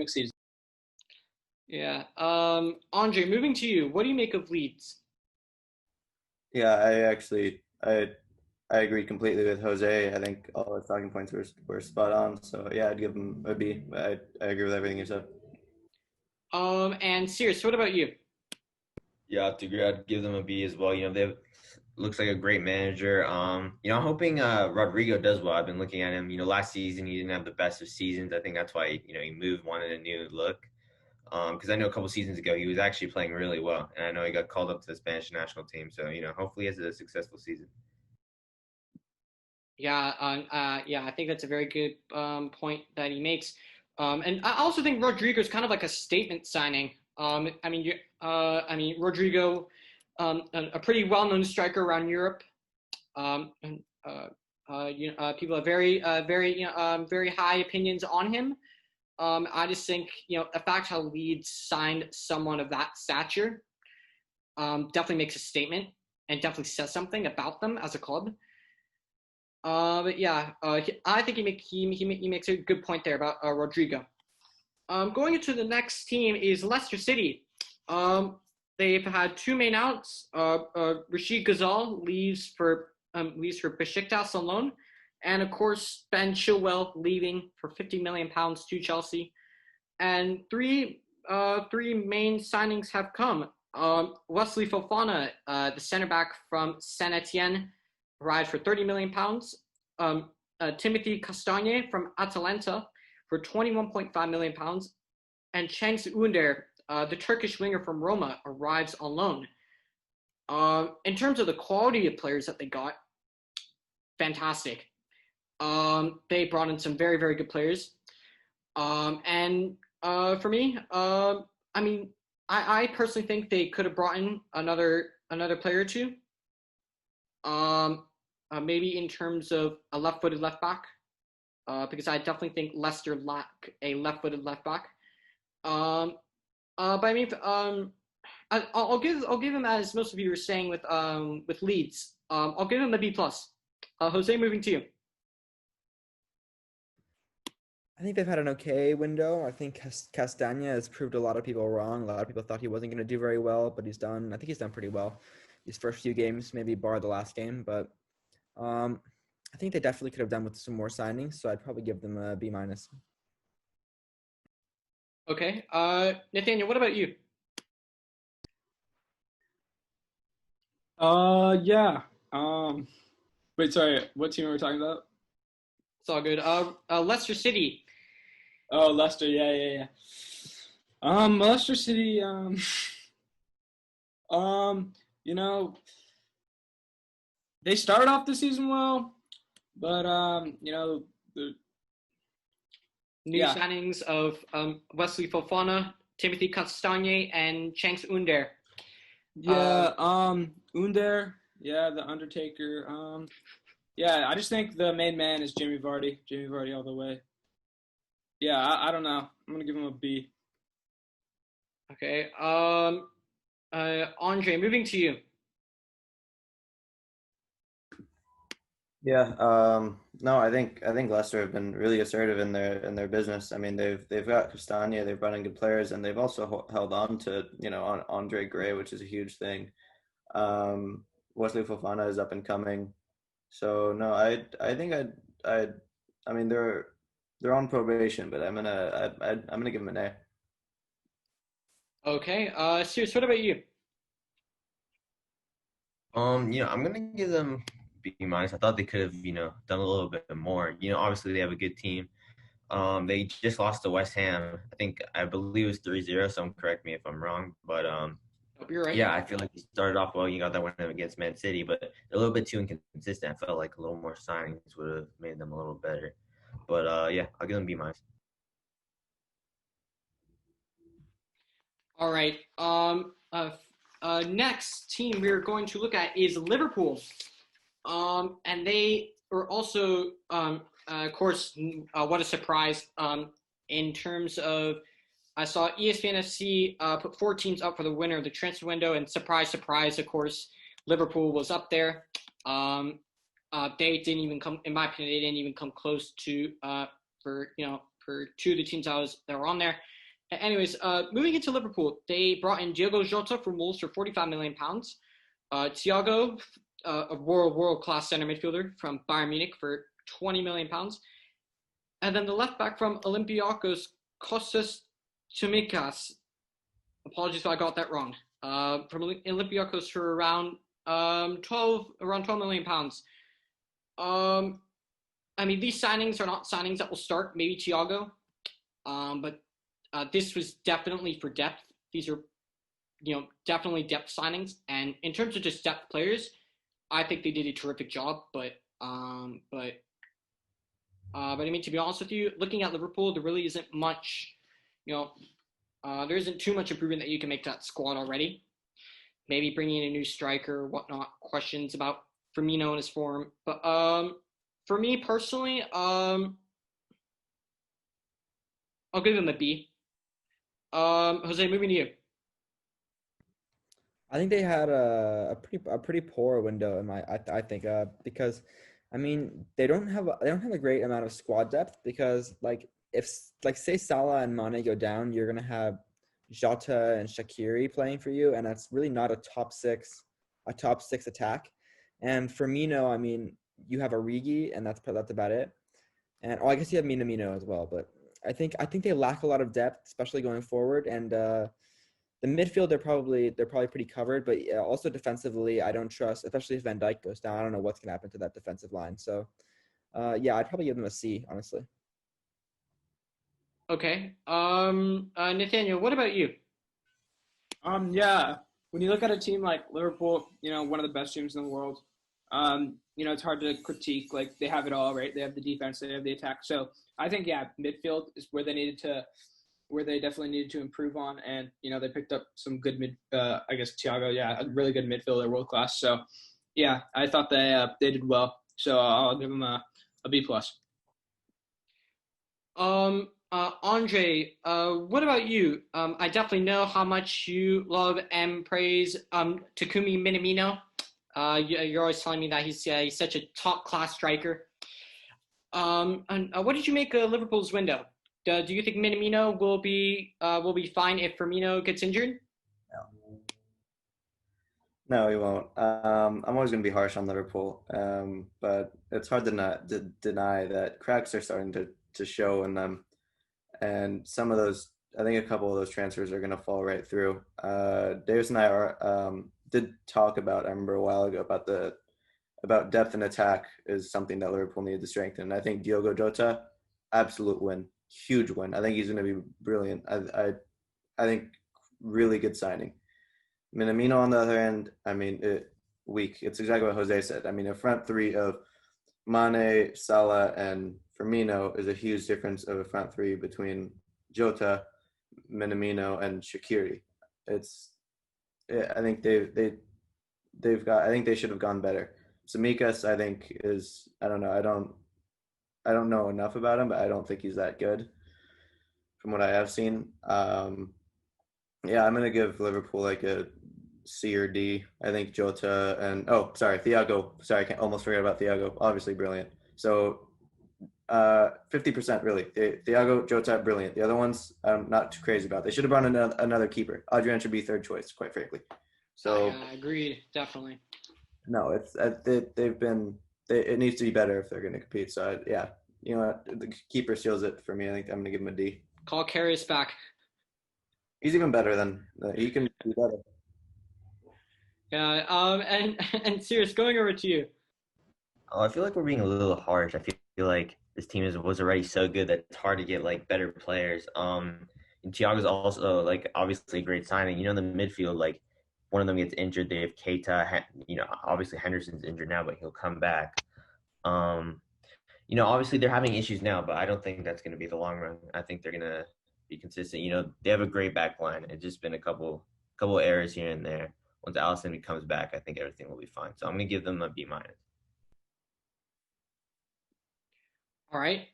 season. Yeah. Andre, moving to you. What do you make of Leeds? Yeah, I agree completely with Jose. I think all his talking points were spot on. So yeah, I'd give him a B. I agree with everything you said. And Sirius, what about you? Yeah, I have to agree. I'd give them a B as well. They looks like a great manager. I'm hoping Rodrigo does well. I've been looking at him. Last season he didn't have the best of seasons. I think that's why he moved, wanted a new look. Because I know a couple seasons ago he was actually playing really well, and I know he got called up to the Spanish national team. So hopefully he has a successful season. Yeah, I think that's a very good point that he makes. And I also think Rodrigo is kind of like a statement signing. Rodrigo, a pretty well-known striker around Europe. People have very high opinions on him. I just think the fact how Leeds signed someone of that stature definitely makes a statement and definitely says something about them as a club. But yeah, I think he makes a good point there about Rodrigo. Going into the next team is Leicester City. They've had 2 main outs. Rashid Ghazal leaves for Besiktas on loan, and of course Ben Chilwell leaving for £50 million to Chelsea. And three main signings have come. Wesley Fofana, the center back from Saint Etienne, arrived for £30 million. Timothy Castagne from Atalanta for £21.5 million. and Cengiz Ünder, the Turkish winger from Roma, arrives on loan. In terms of the quality of players that they got, fantastic. They brought in some very, very good players. And for me, I mean, I personally think they could have brought in another player or two. Maybe in terms of a left-footed left back, because I definitely think Leicester lack a left-footed left back. But I mean, I'll give him, as most of you were saying with Leeds. I'll give him a B plus. Jose, moving to you. I think they've had an okay window. I think Castagna has proved a lot of people wrong. A lot of people thought he wasn't going to do very well, but I think he's done pretty well. These first few games, maybe bar the last game, but I think they definitely could have done with some more signings, so I'd probably give them a B minus. Okay. Nathaniel, what about you? Yeah. Wait, sorry. What team are we talking about? It's all good. Leicester City. Oh, Leicester. Yeah. Leicester City. You know, they started off the season well, but the New Yeah. signings of Wesley Fofana, Timothy Castagne, and Cengiz Ünder. Under. Yeah, the Undertaker. Yeah, I just think the main man is Jimmy Vardy. Jimmy Vardy all the way. Yeah, I don't know. I'm gonna give him a B. Okay. Andre, moving to you. Yeah. No, I think Leicester have been really assertive in their business. I mean, they've got Castagna, they've brought in good players, and they've also held on to on Andre Gray, which is a huge thing. Wesley Fofana is up and coming, so no, I think I mean they're on probation, but I'm gonna give them an A. Okay. Sirius, what about you? I'm gonna give them B minus. I thought they could have, done a little bit more. Obviously they have a good team. They just lost to West Ham. I believe it was 3-0, so correct me if I'm wrong. But Hope you're right. yeah, I feel like you started off well. You got that win against Man City, but they're a little bit too inconsistent. I felt like a little more signings would have made them a little better. But yeah, I'll give them B minus. All right. Next team we're going to look at is Liverpool. And they are also, of course, what a surprise. In terms of, I saw ESPN FC put 4 teams up for the winner of the transfer window, and surprise, surprise, of course, Liverpool was up there. They didn't even come, in my opinion, they didn't even come close to for 2 of the teams that were on there. Anyways, moving into Liverpool, they brought in Diogo Jota from Wolves for £45 million. Thiago, a world class center midfielder from Bayern Munich for £20 million. And then the left back from Olympiacos, Kostas Tsimikas. Apologies if I got that wrong. From Olympiacos for around 12 million pounds. I mean, these signings are not signings that will start. Maybe Thiago, but this was definitely for depth. These are, definitely depth signings. And in terms of just depth players, I think they did a terrific job. But I mean, to be honest with you, looking at Liverpool, there really isn't much, there isn't too much improvement that you can make to that squad already. Maybe bringing in a new striker or whatnot. Questions about Firmino and his form. But for me personally, I'll give him a B. Jose, moving to you. I think they had a pretty poor window I think because I mean they don't have a great amount of squad depth because if say Salah and Mane go down, you're gonna have Jota and Shaqiri playing for you, and that's really not a top six attack. And Firmino, I mean, you have Origi, and that's about it. And I guess you have Minamino as well, but I think they lack a lot of depth, especially going forward. And the midfield, they're probably pretty covered, but also defensively, I don't trust, especially if Van Dijk goes down. I don't know what's gonna happen to that defensive line. So, yeah, I'd probably give them a C, honestly. Okay. Nathaniel, what about you? Yeah. When you look at a team like Liverpool, one of the best teams in the world, it's hard to critique. Like they have it all, right? They have the defense, they have the attack. So I think, yeah, midfield is where they definitely needed to improve on. And, they picked up some good I guess Thiago, yeah, a really good midfielder, world class. So, yeah, I thought they did well. So I'll give them a B plus. Andre, what about you? I definitely know how much you love and praise Takumi Minamino. You're always telling me that he's such a top class striker. And what did you make of Liverpool's window? Do you think Minamino will be fine if Firmino gets injured? No, he won't. I'm always going to be harsh on Liverpool, but it's hard to deny that cracks are starting to show in them, and some of those, I think, a couple of those transfers are going to fall right through. Davis and I did talk about, I remember a while ago, about depth and attack is something that Liverpool needed to strengthen. I think Diogo Jota, absolute win, huge win. I think he's going to be brilliant. I think really good signing. Minamino, on the other hand, I mean, weak. It's exactly what Jose said. I mean, a front three of Mane, Salah, and Firmino is a huge difference of a front three between Jota, Minamino, and Shaqiri. I think they've got. I think they should have gone better. Samikas, I think, is. I don't know. I don't know enough about him, but I don't think he's that good from what I have seen. Yeah, I'm gonna give Liverpool like a C or D. I think Jota and Thiago. Sorry, I almost forgot about Thiago. Obviously brilliant. So 50% really. Thiago, Jota, brilliant. The other ones I'm not too crazy about. They should have brought in another keeper. Adrian should be third choice, quite frankly. So agreed, definitely. No, it's they've been. It needs to be better if they're going to compete. So yeah, you know what? The keeper seals it for me. I think I'm going to give him a D. Call Karius back. He's even better than he can be better. Yeah. And Sirius, going over to you. Oh, I feel like we're being a little harsh. I feel like this team was already so good that it's hard to get like better players. And Thiago's also like obviously a great signing. In the midfield, like one of them gets injured. They have Keita. Obviously Henderson's injured now, but he'll come back. Obviously they're having issues now, but I don't think that's going to be the long run. I think they're going to be consistent. They have a great back line. It's just been a couple errors here and there. Once Allison comes back, I think everything will be fine. So I'm going to give them a B-. All right.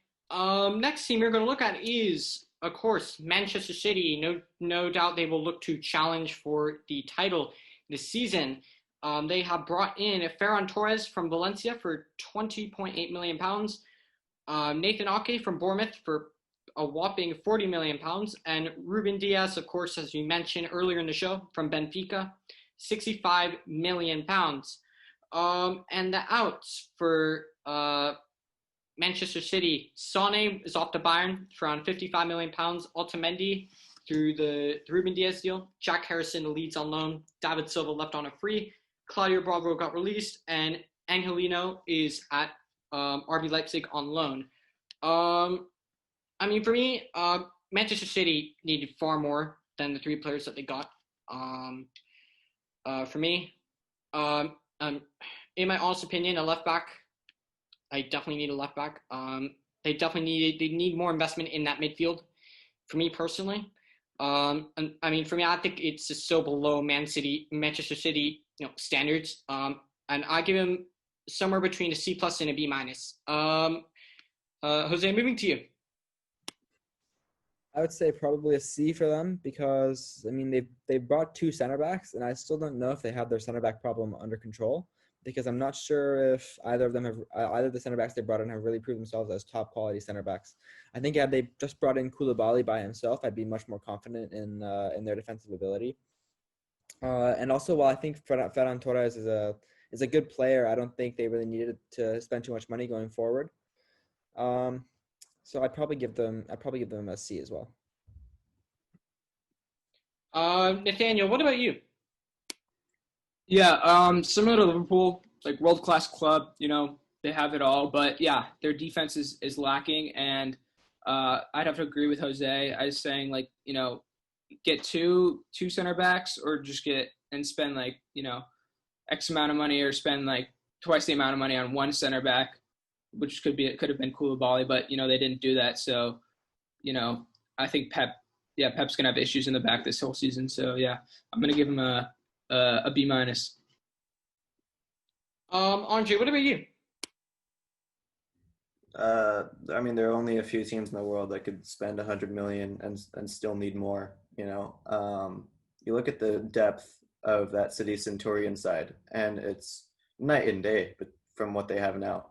Next team we're going to look at is, of course, Manchester City. No doubt they will look to challenge for the title this season. They have brought in Ferran Torres from Valencia for £20.8 million. Nathan Ake from Bournemouth for a whopping £40 million. And Ruben Diaz, of course, as we mentioned earlier in the show, from Benfica, £65 million. And the outs for Manchester City, Sane is off to Bayern for around £55 million. Otamendi through the Ruben Diaz deal. Jack Harrison leads on loan. David Silva left on a free. Claudio Bravo got released. And Angelino is at RB Leipzig on loan. For me, Manchester City needed far more than the three players that they got. For me, in my honest opinion, a left back. I definitely need a left back. They need more investment in that midfield. For me personally, for me, I think it's just so below Manchester City, standards. And I give him somewhere between a C+ and a B-. Jose, moving to you. I would say probably a C for them because they've brought two center backs, and I still don't know if they have their center back problem under control. Because I'm not sure if either of the center backs they brought in have really proved themselves as top quality center backs. I think had they just brought in Koulibaly by himself, I'd be much more confident in their defensive ability. And also, while I think Ferran Torres is a good player, I don't think they really needed to spend too much money going forward. So I'd probably give them a C as well. Nathaniel, what about you? Yeah, similar to Liverpool, like world-class club, they have it all. But, yeah, their defense is lacking. And I'd have to agree with Jose. I was saying, like, get two center backs, or just get and spend, like, X amount of money, or spend like twice the amount of money on one center back, which could have been Koulibaly, but they didn't do that. So, I think Pep's gonna have issues in the back this whole season. So yeah, I'm gonna give him a B minus. Andre, what about you? I mean, there are only a few teams in the world that could spend 100 million and still need more. You look at the depth of that City Centurion side, and it's night and day, but from what they have now,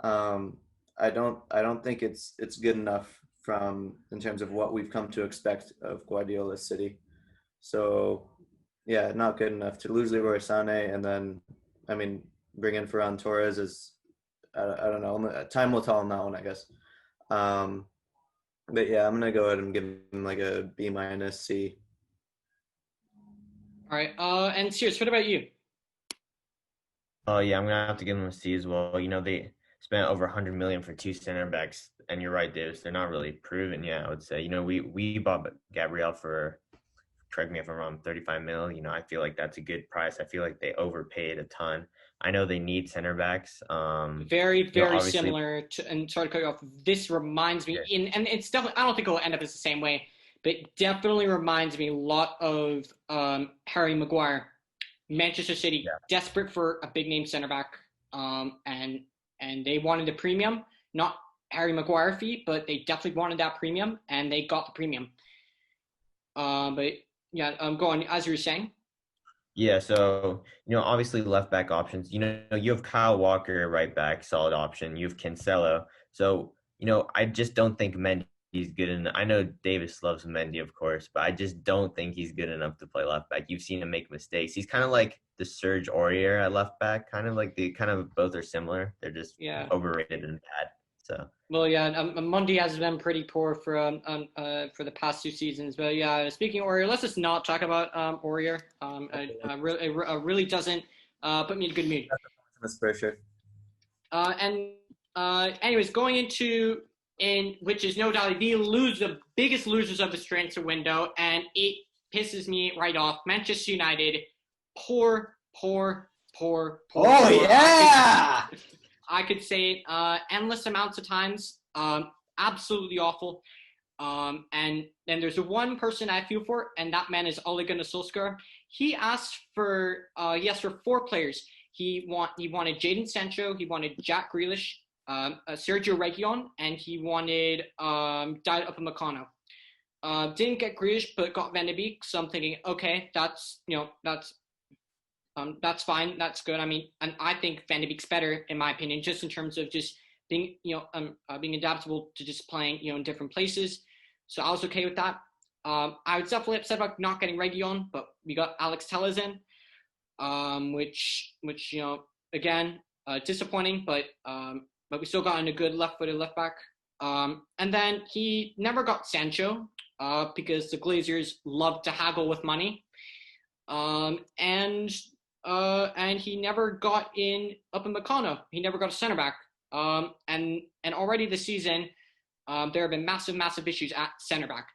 I don't think it's good enough in terms of what we've come to expect of Guardiola's City. So, yeah, not good enough to lose Leroy Sané, and then, I mean, bring in Ferran Torres is, I don't know. Time will tell on that one, I guess. But yeah, I'm gonna go ahead and give him like a B minus C. All right. And Sears, what about you? Oh yeah, I'm gonna have to give them a C as well. They spent over 100 million for two center backs, and you're right, Davis. They're not really proven yet. I would say. We bought Gabriel for, correct me if I'm wrong, 35 mil. I feel like that's a good price. I feel like they overpaid a ton. I know they need center backs. Very, very obviously, similar to, and sorry to cut you off. This reminds me, and it's definitely, I don't think it'll end up as the same way, but it definitely reminds me a lot of Harry Maguire. Manchester City, desperate for a big name center back, and they wanted a premium, not Harry Maguire fee, but they definitely wanted that premium, and they got the premium. But yeah, go on, as you were saying. Yeah, so obviously left back options. You have Kyle Walker, right back, solid option. You have Cancelo. So I just don't think Mendy's good enough. I know Davis loves Mendy, of course, but I just don't think he's good enough to play left back. You've seen him make mistakes. He's kind of like the Serge Aurier at left back, kind of like both are similar. They're just overrated and bad. So. Well, yeah, Monday has been pretty poor for the past 2 seasons. But yeah, speaking of Aurier, let's just not talk about Aurier. It really doesn't put me in a good mood. That's for sure. Anyways, going into which is no doubt the biggest losers of this transfer window, and it pisses me right off. Manchester United, poor. Oh yeah. I could say it endless amounts of times. Absolutely awful. And then there's one person I feel for, and that man is Ole Gunnar Solskjaer. He asked for 4 players. He wanted Jadon Sancho, he wanted Jack Grealish, Sergio Reguilon, and he wanted Diet Upamecano. Didn't get Grealish, but got Van de Beek. So I'm thinking, okay, that's fine. That's good. I mean, and I think Van de Beek's better, in my opinion, just in terms of just being, being adaptable to just playing, in different places. So I was okay with that. I was definitely upset about not getting Reguilon, but we got Alex Telles in, which again, disappointing, but we still got in a good left-footed left back. And then he never got Sancho, because the Glazers love to haggle with money. And he never got in Upamecano. He never got a center back. And already this season, there have been massive issues at center back.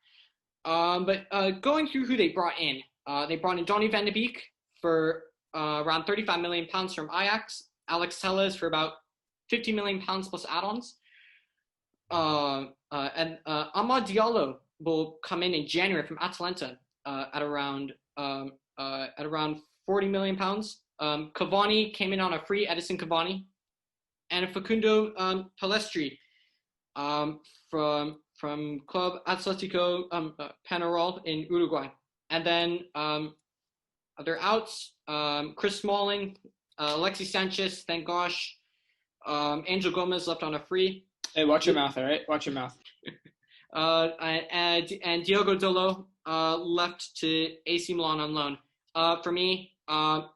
But going through who they brought in Donny Van de Beek for around £35 million from Ajax, Alex Telles for about £50 million plus add-ons, and Amad Diallo will come in January from Atalanta at around £40 million. Cavani came in on a free, Edison Cavani, and Facundo Palestri from Club Atletico Penarol in Uruguay. And then other outs, Chris Smalling, Alexis Sanchez, thank gosh, Angel Gomez left on a free. Hey, watch your mouth, all right? Watch your mouth. And Diogo Dalot left to AC Milan on loan. For me, I'll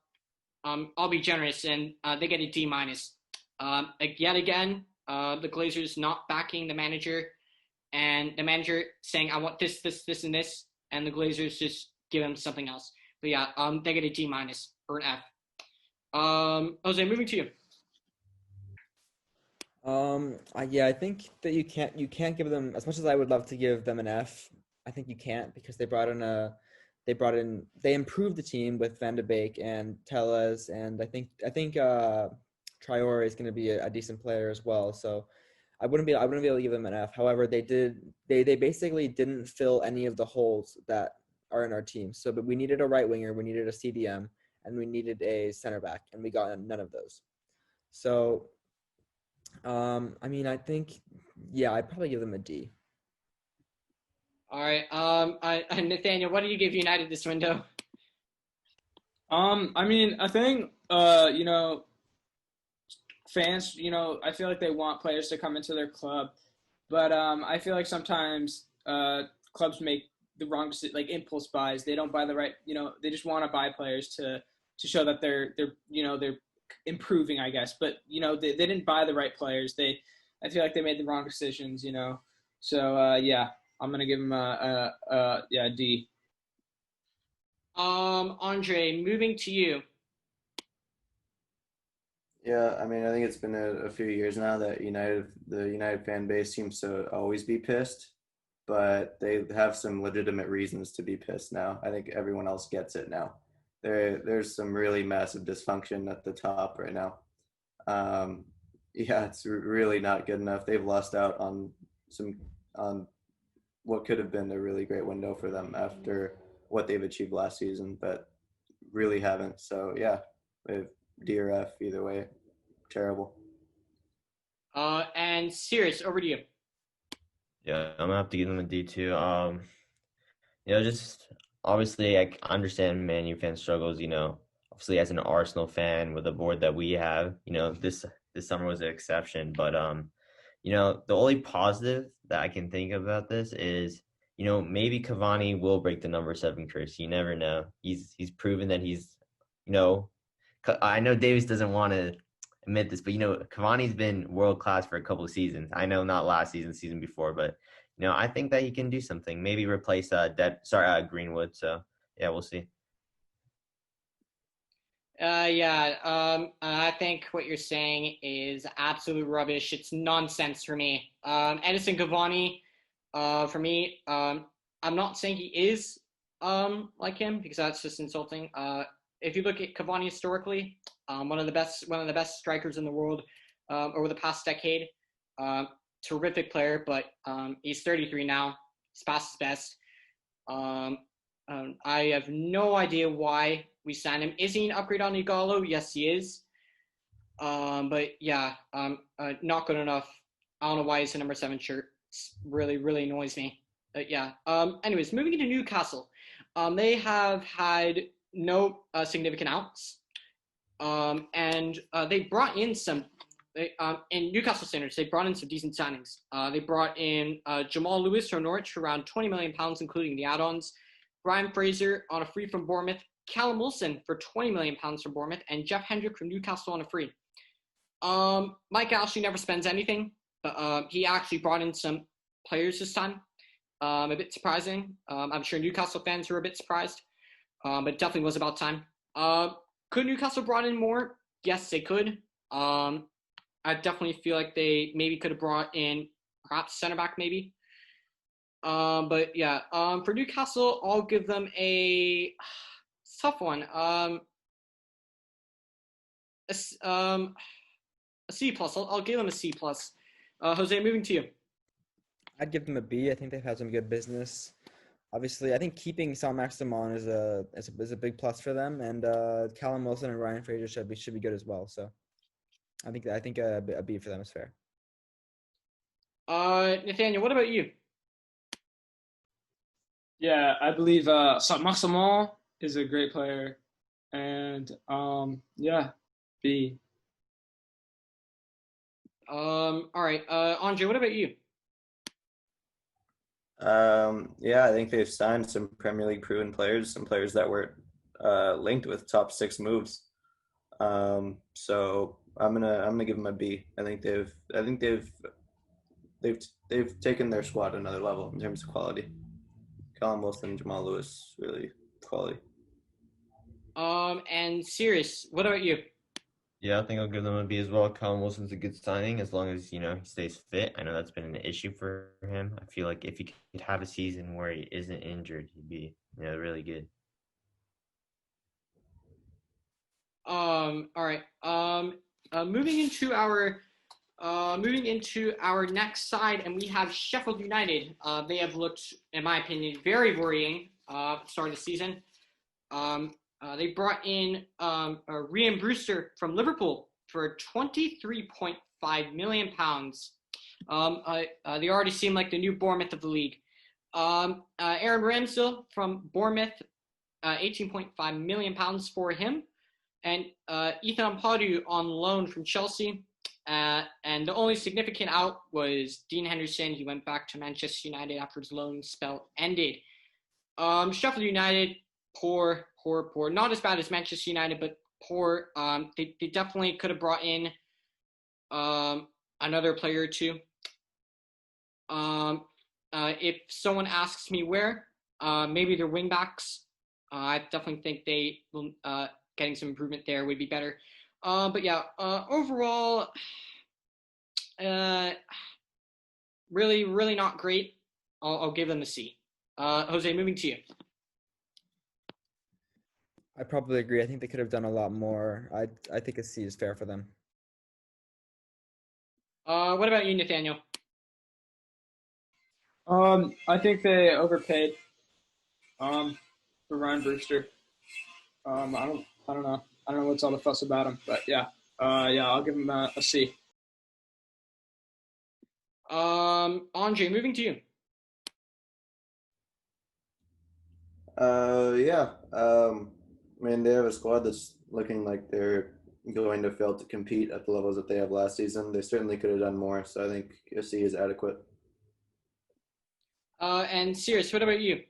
be generous, and they get a D minus. Yet again, the Glazers not backing the manager, and the manager saying, "I want this, and this," and the Glazers just give him something else. But yeah, they get a D minus or an F. Jose, moving to you. Yeah, I think that you can't give them as much as I would love to give them an F. I think you can't because they improved the team with Van de Beek and Tellez, and I think Traore is going to be a decent player as well. So I wouldn't be able to give them an F. However, they basically didn't fill any of the holes that are in our team. So, but we needed a right winger, we needed a CDM, and we needed a center back, and we got none of those. So I mean, I think, yeah, I'd probably give them a D. All right. Nathaniel, what do you give United this window? I mean, I think, fans, I feel like they want players to come into their club, but I feel like sometimes clubs make the wrong decision, like impulse buys. They don't buy the right, they just want to buy players to show that they're improving, I guess. But they didn't buy the right players. I feel like they made the wrong decisions. So yeah, I'm gonna give them a D. Andre, moving to you. Yeah, I mean, I think it's been a few years now that the United fan base seems to always be pissed, but they have some legitimate reasons to be pissed now. I think everyone else gets it now. There's some really massive dysfunction at the top right now. Um, yeah, it's really not good enough. They've lost out on what could have been a really great window for them after what they've achieved last season, but really haven't. So yeah, they've D or F either way. Terrible. And Sirius, over to you. Yeah, I'm gonna have to give them a D too. Just obviously I understand Man U fan struggles. Obviously as an Arsenal fan with the board that we have, this summer was an exception. But the only positive that I can think about this is, maybe Cavani will break the number 7 curse. You never know. He's proven that you know, I know Davis doesn't want to admit this, but Cavani's been world class for a couple of seasons. I know not last season, season before, but I think that he can do something. Maybe replace Greenwood. So yeah, we'll see. Yeah. I think what you're saying is absolute rubbish. It's nonsense for me. Edison Cavani, for me, I'm not saying he is like him because that's just insulting. If you look at Cavani historically, one of the best strikers in the world over the past decade. Terrific player, but he's 33 now. He's past his best. I have no idea why we signed him. Is he an upgrade on Igalo? Yes, he is. But yeah, not good enough. I don't know why he's a number 7 shirt. It's really, really annoys me. But yeah. Anyways, moving into Newcastle. They have had no significant outs. And they brought in in Newcastle standards, they brought in some decent signings. They brought in Jamal Lewis from Norwich for around £20 million, including the add-ons. Brian Fraser on a free from Bournemouth. Callum Wilson for £20 million from Bournemouth. And Jeff Hendrick from Newcastle on a free. Mike Ashley never spends anything, but he actually brought in some players this time. A bit surprising. I'm sure Newcastle fans were a bit surprised, but it definitely was about time. Could Newcastle brought in more? Yes, they could. I definitely feel like they maybe could have brought in perhaps center back maybe. But yeah, for Newcastle, I'll give them a tough one. A C plus. I'll give them a C plus. Jose, moving to you. I'd give them a B. I think they've had some good business. Obviously, I think keeping Sal Maximon is a big plus for them, and Callum Wilson and Ryan Fraser should be good as well. So, I think a B for them is fair. Nathaniel, what about you? Yeah, I believe Saint-Maximin is a great player, and yeah, B. All right, Andre, what about you? Yeah, I think they've signed some Premier League proven players, some players that were linked with top 6 moves. So I'm gonna give them a B. I think they've taken their squad another level in terms of quality. Callum Wilson, Jamal Lewis, really quality. And Sirius, what about you? Yeah, I think I'll give them a B as well. Callum Wilson's a good signing as long as, he stays fit. I know that's been an issue for him. I feel like if he could have a season where he isn't injured, he'd be, really good. All right. Moving into our next side, and we have Sheffield United. They have looked, in my opinion, very worrying. Start of the season. They brought in Rhian Brewster from Liverpool for £23.5 million. They already seem like the new Bournemouth of the league. Aaron Ramsdale from Bournemouth, £18.5 million for him, and Ethan Ampadu on loan from Chelsea. And the only significant out was Dean Henderson. He went back to Manchester United after his loan spell ended. Sheffield United, poor. Not as bad as Manchester United, but poor. They definitely could have brought in another player or two. If someone asks me where, maybe their wingbacks. I definitely think they will getting some improvement there would be better. But yeah, overall, really, really not great. I'll give them a C. Jose, moving to you. I probably agree. I think they could have done a lot more. I think a C is fair for them. What about you, Nathaniel? I think they overpaid for Ryan Brewster. I don't know. I don't know what's all the fuss about him, but yeah. I'll give him a C. Andre, moving to you. Yeah. I mean, they have a squad that's looking like they're going to fail to compete at the levels that they have last season. They certainly could have done more, so I think a C is adequate. And Sirius, what about you?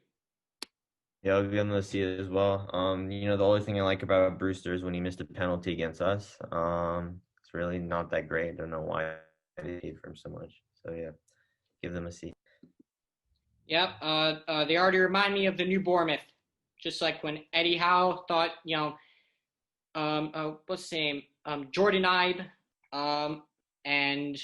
Yeah, I'll give them a C as well. The only thing I like about Brewster is when he missed a penalty against us. It's really not that great. I don't know why they paid for him so much. So yeah, give them a C. Yep. They already remind me of the new Bournemouth. Just like when Eddie Howe thought, what's his name? Jordan Ibe, and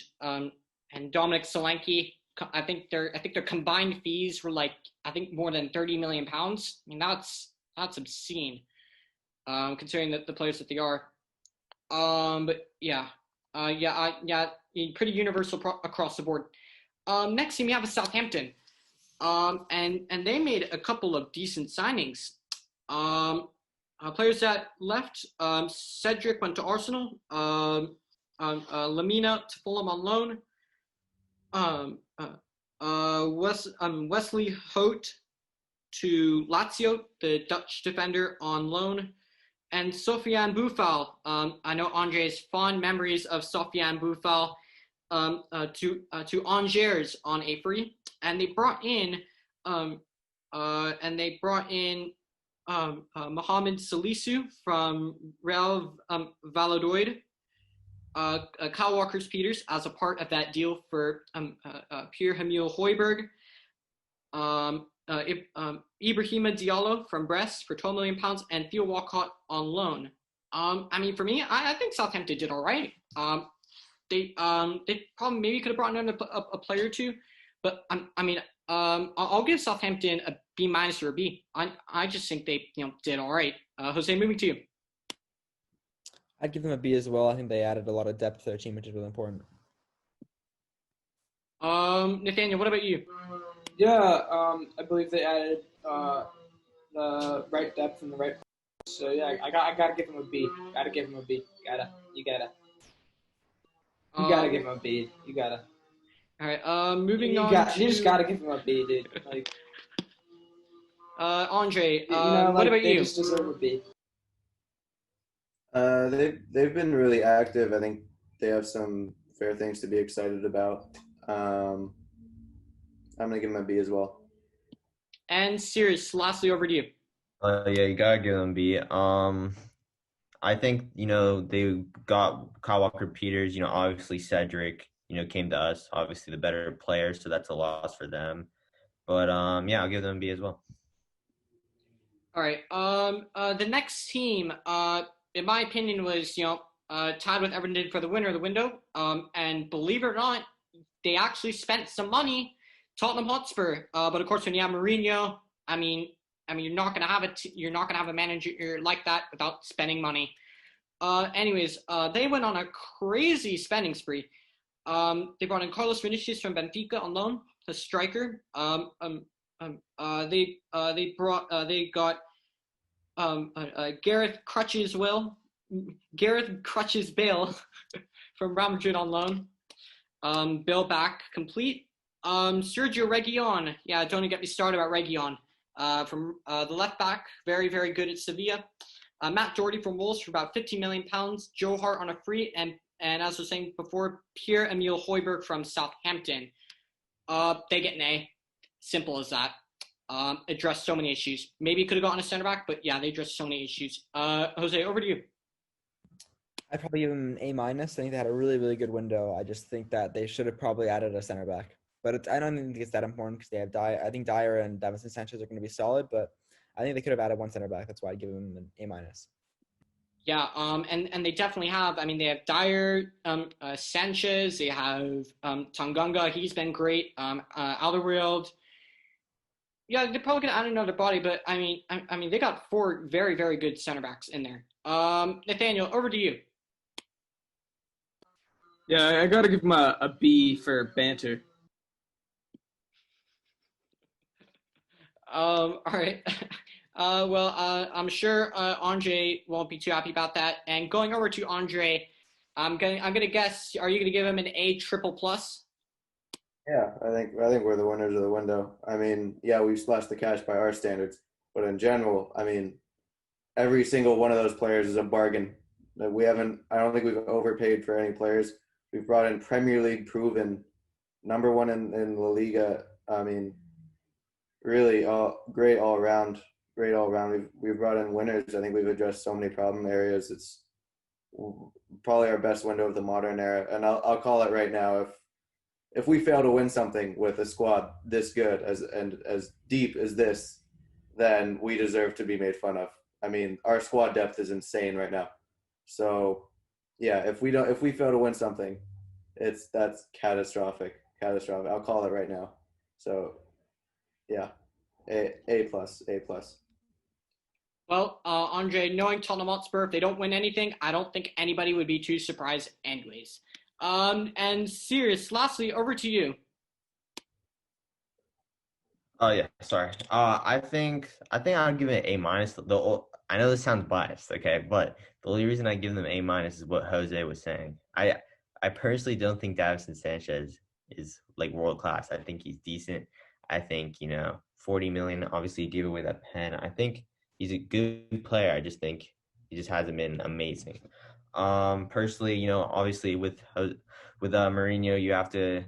Dominic Solanke. I think their combined fees were more than £30 million. I mean, that's obscene, considering the players that they are. But yeah, pretty universal across the board. Next team we have is Southampton. And they made a couple of decent signings. Players that left, Cedric went to Arsenal, Lamina to Fulham on loan, Wesley Hote to Lazio, the Dutch defender on loan, and Sofiane Boufal. I know Andre's fond memories of Sofiane Boufal to Angers on a free, and they brought in Mohamed Salisu from Real Valladolid, Kyle Walker-Peters as a part of that deal for Pierre-Emile Højbjerg, Ibrahima Diallo from Brest for £12 million, and Theo Walcott on loan. I mean, for me, I think Southampton did all right. They probably maybe could have brought in a player or two, but I'll give Southampton a B- or a B. I just think they did all right. Jose, moving to you. I'd give them a B as well. I think they added a lot of depth to their team, which is really important. Nathaniel, what about you? Yeah, I believe they added the right depth and the right. So yeah, I gotta give them a B. Gotta give them a B. You gotta give them a B. You gotta. All right. Moving on. You just gotta give them a B, dude. Like. Andre, what about you? They just deserve a B. They've been really active. I think they have some fair things to be excited about. I'm gonna give them a B as well. And Sirius, lastly, over to you. Yeah, you gotta give them a B. I think they got Kyle Walker-Peters. Obviously Cedric. Came to us. Obviously the better player, so that's a loss for them. But yeah, I'll give them a B as well. All right. The next team, in my opinion, was tied with Everton for the winner of the window. And believe it or not, they actually spent some money, Tottenham Hotspur. But of course, when you have Mourinho, you're not gonna have you're not gonna have a manager like that without spending money. Anyways, they went on a crazy spending spree. They brought in Carlos Vinicius from Benfica on loan, a striker. They got Gareth Crutches Bale from Real Madrid on loan. Bill back complete. Sergio Reguilon. Yeah, don't get me started about Reguilon. From the left back, very, very good at Sevilla. Matt Doherty from Wolves for about £15 million. Joe Hart on a free, and as I was saying before, Pierre-Emile Højbjerg from Southampton. They get an A. Simple as that. Addressed so many issues. Maybe could have gotten a center back, but yeah, they addressed so many issues. Jose, over to you. I'd probably give them an A-. I think they had a really, really good window. I just think that they should have probably added a center back. But I don't think it's that important because they have I think Dyer and Davinson Sanchez are going to be solid, but I think they could have added one center back. That's why I'd give them an A-. Yeah, and they definitely have. I mean, they have Dyer, Sanchez. They have Tanganga. He's been great. Alderweireld. Yeah, they're probably gonna add another body, but I mean, they got 4 very, very good center backs in there. Nathaniel, over to you. Yeah, I gotta give him a B for banter. All right. I'm sure Andre won't be too happy about that. And going over to Andre, I'm gonna guess. Are you gonna give him an A triple plus? Yeah, I think we're the winners of the window. I mean, yeah, we splashed the cash by our standards, but in general, I mean, every single one of those players is a bargain. I don't think we've overpaid for any players. We've brought in Premier League proven, number one in La Liga. I mean, really great all around. Great all around. We've brought in winners. I think we've addressed so many problem areas. It's probably our best window of the modern era. And I'll call it right now. If we fail to win something with a squad this good as deep as this, then we deserve to be made fun of. I mean, our squad depth is insane right now. So, yeah, if we fail to win something, that's catastrophic. Catastrophic. I'll call it right now. So, yeah, A plus. Well, Andre, knowing Tottenham Hotspur, if they don't win anything, I don't think anybody would be too surprised anyways. And Sirius, lastly, over to you. Oh yeah, sorry. I think I'll give it an A minus. I know this sounds biased, okay, but the only reason I give them A minus is what Jose was saying. I personally don't think Davinson Sanchez is like world class. I think he's decent. I think 40 million. Obviously, he gave away that pen. I think he's a good player. I just think he just hasn't been amazing. Personally, obviously with Mourinho, you have to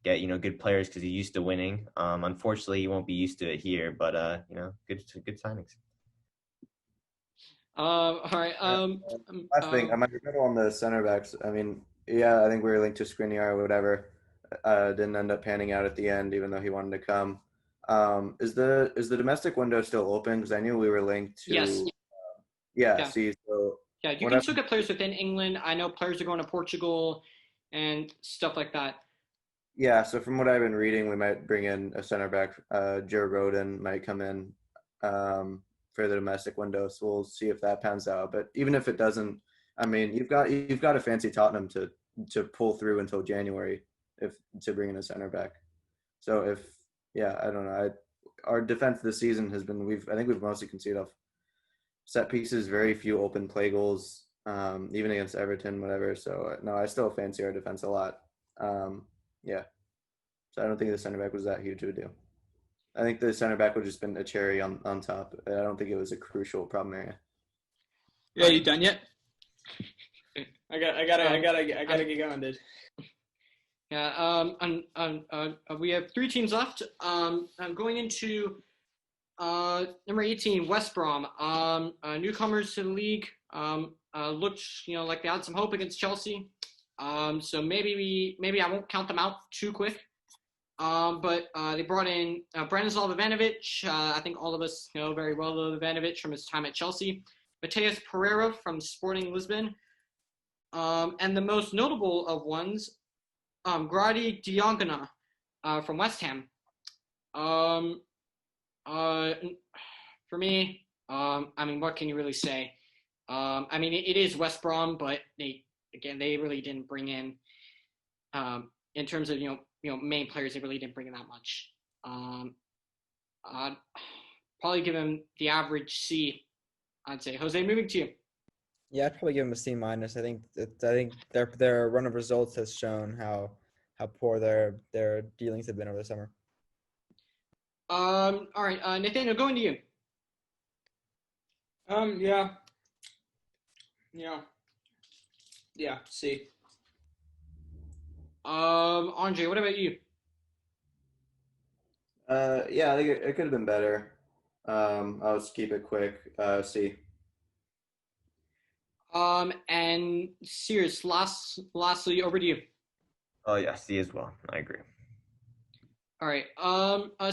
get good players because he's used to winning. Unfortunately, he won't be used to it here, but good signings. All right. Last thing, I might be middle on the center backs. I mean, yeah, I think we were linked to Skriniar or whatever. Didn't end up panning out at the end, even though he wanted to come. Is the domestic window still open? Because I knew we were linked to. Yes. Yeah. See, so yeah, you can still get players within England. I know players are going to Portugal and stuff like that. Yeah, so from what I've been reading, we might bring in a center back. Joe Roden might come in for the domestic window, so we'll see if that pans out. But even if it doesn't, I mean, you've got to fancy Tottenham to pull through until January to bring in a center back. So I don't know. Our defense this season has been I think we've mostly conceded off set pieces, very few open play goals, even against Everton, whatever. So no, I still fancy our defense a lot. Yeah. So I don't think the center back was that huge of a deal. I think the center back would have just been a cherry on top. I don't think it was a crucial problem area. Yeah, you done yet? I gotta get going, dude. Yeah. We have 3 teams left. I'm going into number 18, West Brom. Newcomers to the league. Looked like they had some hope against Chelsea. So maybe I won't count them out too quick. But they brought in Branislav Ivanovic. I think all of us know very well Ivanovic from his time at Chelsea. Mateus Pereira from Sporting Lisbon. And the most notable of ones, Grady Diangana from West Ham. For me, I mean, what can you really say? I mean, it is West Brom, but they really didn't bring in terms of main players, they really didn't bring in that much. I'd probably give him the average C. I'd say. Jose, moving to you. Yeah, I'd probably give him a C minus. I think their run of results has shown how poor their dealings have been over the summer. All right, Nathaniel, going to you. Yeah. C. Andre, what about you? Yeah, I think it could have been better. I'll just keep it quick. C. And Sears, lastly, over to you. Oh yeah, C as well. I agree. All right.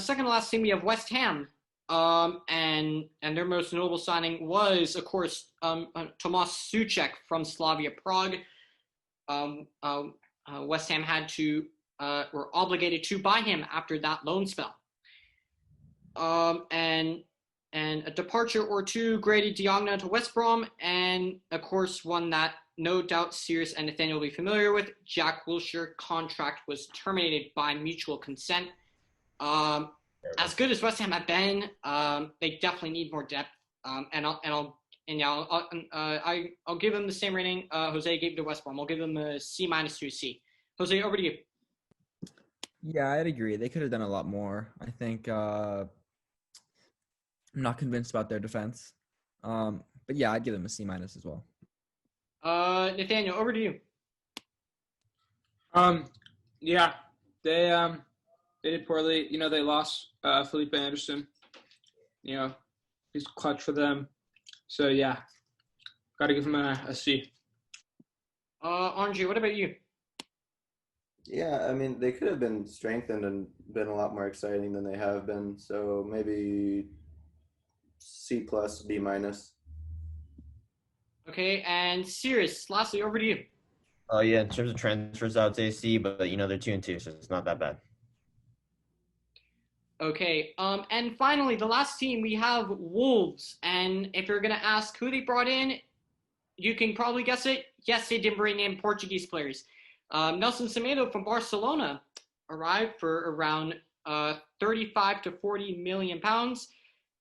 Second to last team, we have West Ham. And their most notable signing was, of course, Tomas Souček from Slavia Prague. West Ham were obligated to buy him after that loan spell. And a departure or two, Grady Diangana to West Brom, and of course one that no doubt Sears and Nathaniel will be familiar with, Jack Wilshere contract was terminated by mutual consent. As good as West Ham have been, they definitely need more depth. I'll give them the same rating Jose gave to West Brom. I'll give them a C minus to a C. Jose, over to you. Yeah, I'd agree. They could have done a lot more. I think I'm not convinced about their defense. But yeah, I'd give them a C minus as well. Nathaniel, over to you. Yeah, they did poorly. They lost Felipe Anderson. He's clutch for them. So yeah, got to give him a C. Andre, what about you? Yeah, I mean, they could have been strengthened and been a lot more exciting than they have been. So maybe C plus, B minus. Okay, and Sirius, lastly, over to you. Oh yeah, in terms of transfers, I would say C, but they're 2-2, so it's not that bad. Okay, and finally, the last team, we have Wolves. And if you're going to ask who they brought in, you can probably guess it. Yes, they did bring in Portuguese players. Nelson Semedo from Barcelona arrived for around 35 to 40 million pounds.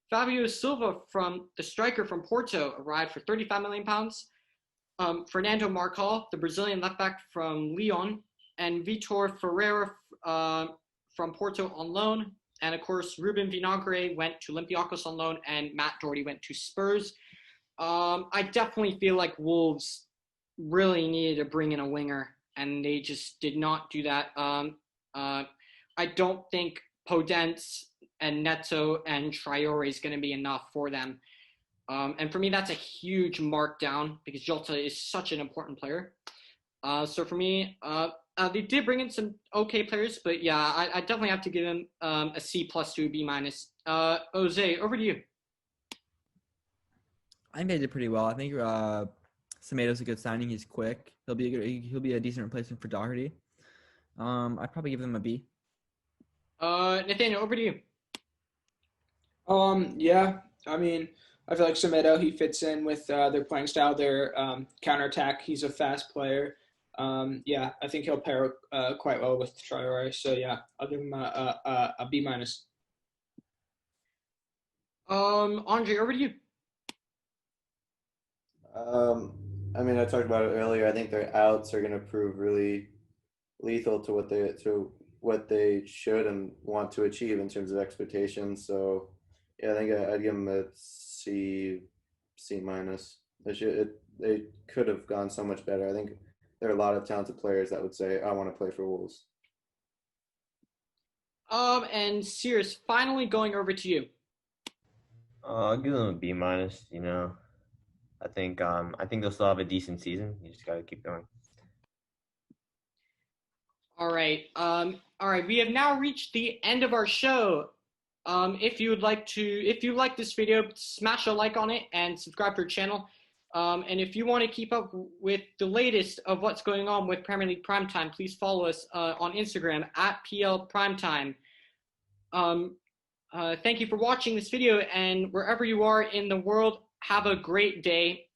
Fabio Silva, from the striker from Porto, arrived for 35 million pounds. Fernando Marcal, the Brazilian left back from Lyon, and Vitor Ferreira from Porto on loan. And of course, Ruben Vinagre went to Olympiacos on loan, and Matt Doherty went to Spurs. I definitely feel like Wolves really needed to bring in a winger, and they just did not do that. I don't think Podence and Neto and Traore is going to be enough for them. And for me, that's a huge markdown because Jota is such an important player. So for me, they did bring in some okay players, but yeah, I definitely have to give them a C plus to a B minus. Jose, over to you. I think they did pretty well. I think Semedo's a good signing. He's quick. He'll be a decent replacement for Doherty. I'd probably give them a B. Nathaniel, over to you. Yeah, I mean, I feel like Semedo, he fits in with their playing style, their counterattack. He's a fast player. Yeah, I think he'll pair quite well with Traore. So yeah, I'll give him a B minus. Andre, over to you. I mean, I talked about it earlier. I think their outs are going to prove really lethal to what they should and want to achieve in terms of expectations. So, yeah, I think I'd give them a C minus. They could have gone so much better. I think there are a lot of talented players that would say, "I want to play for Wolves." And Sears, finally going over to you. I'll give them a B minus. I think they'll still have a decent season. You just gotta keep going. All right. We have now reached the end of our show. If you like this video, smash a like on it and subscribe to our channel. And if you want to keep up with the latest of what's going on with Premier League Primetime, please follow us on Instagram at PL Primetime. Thank you for watching this video, and wherever you are in the world, have a great day.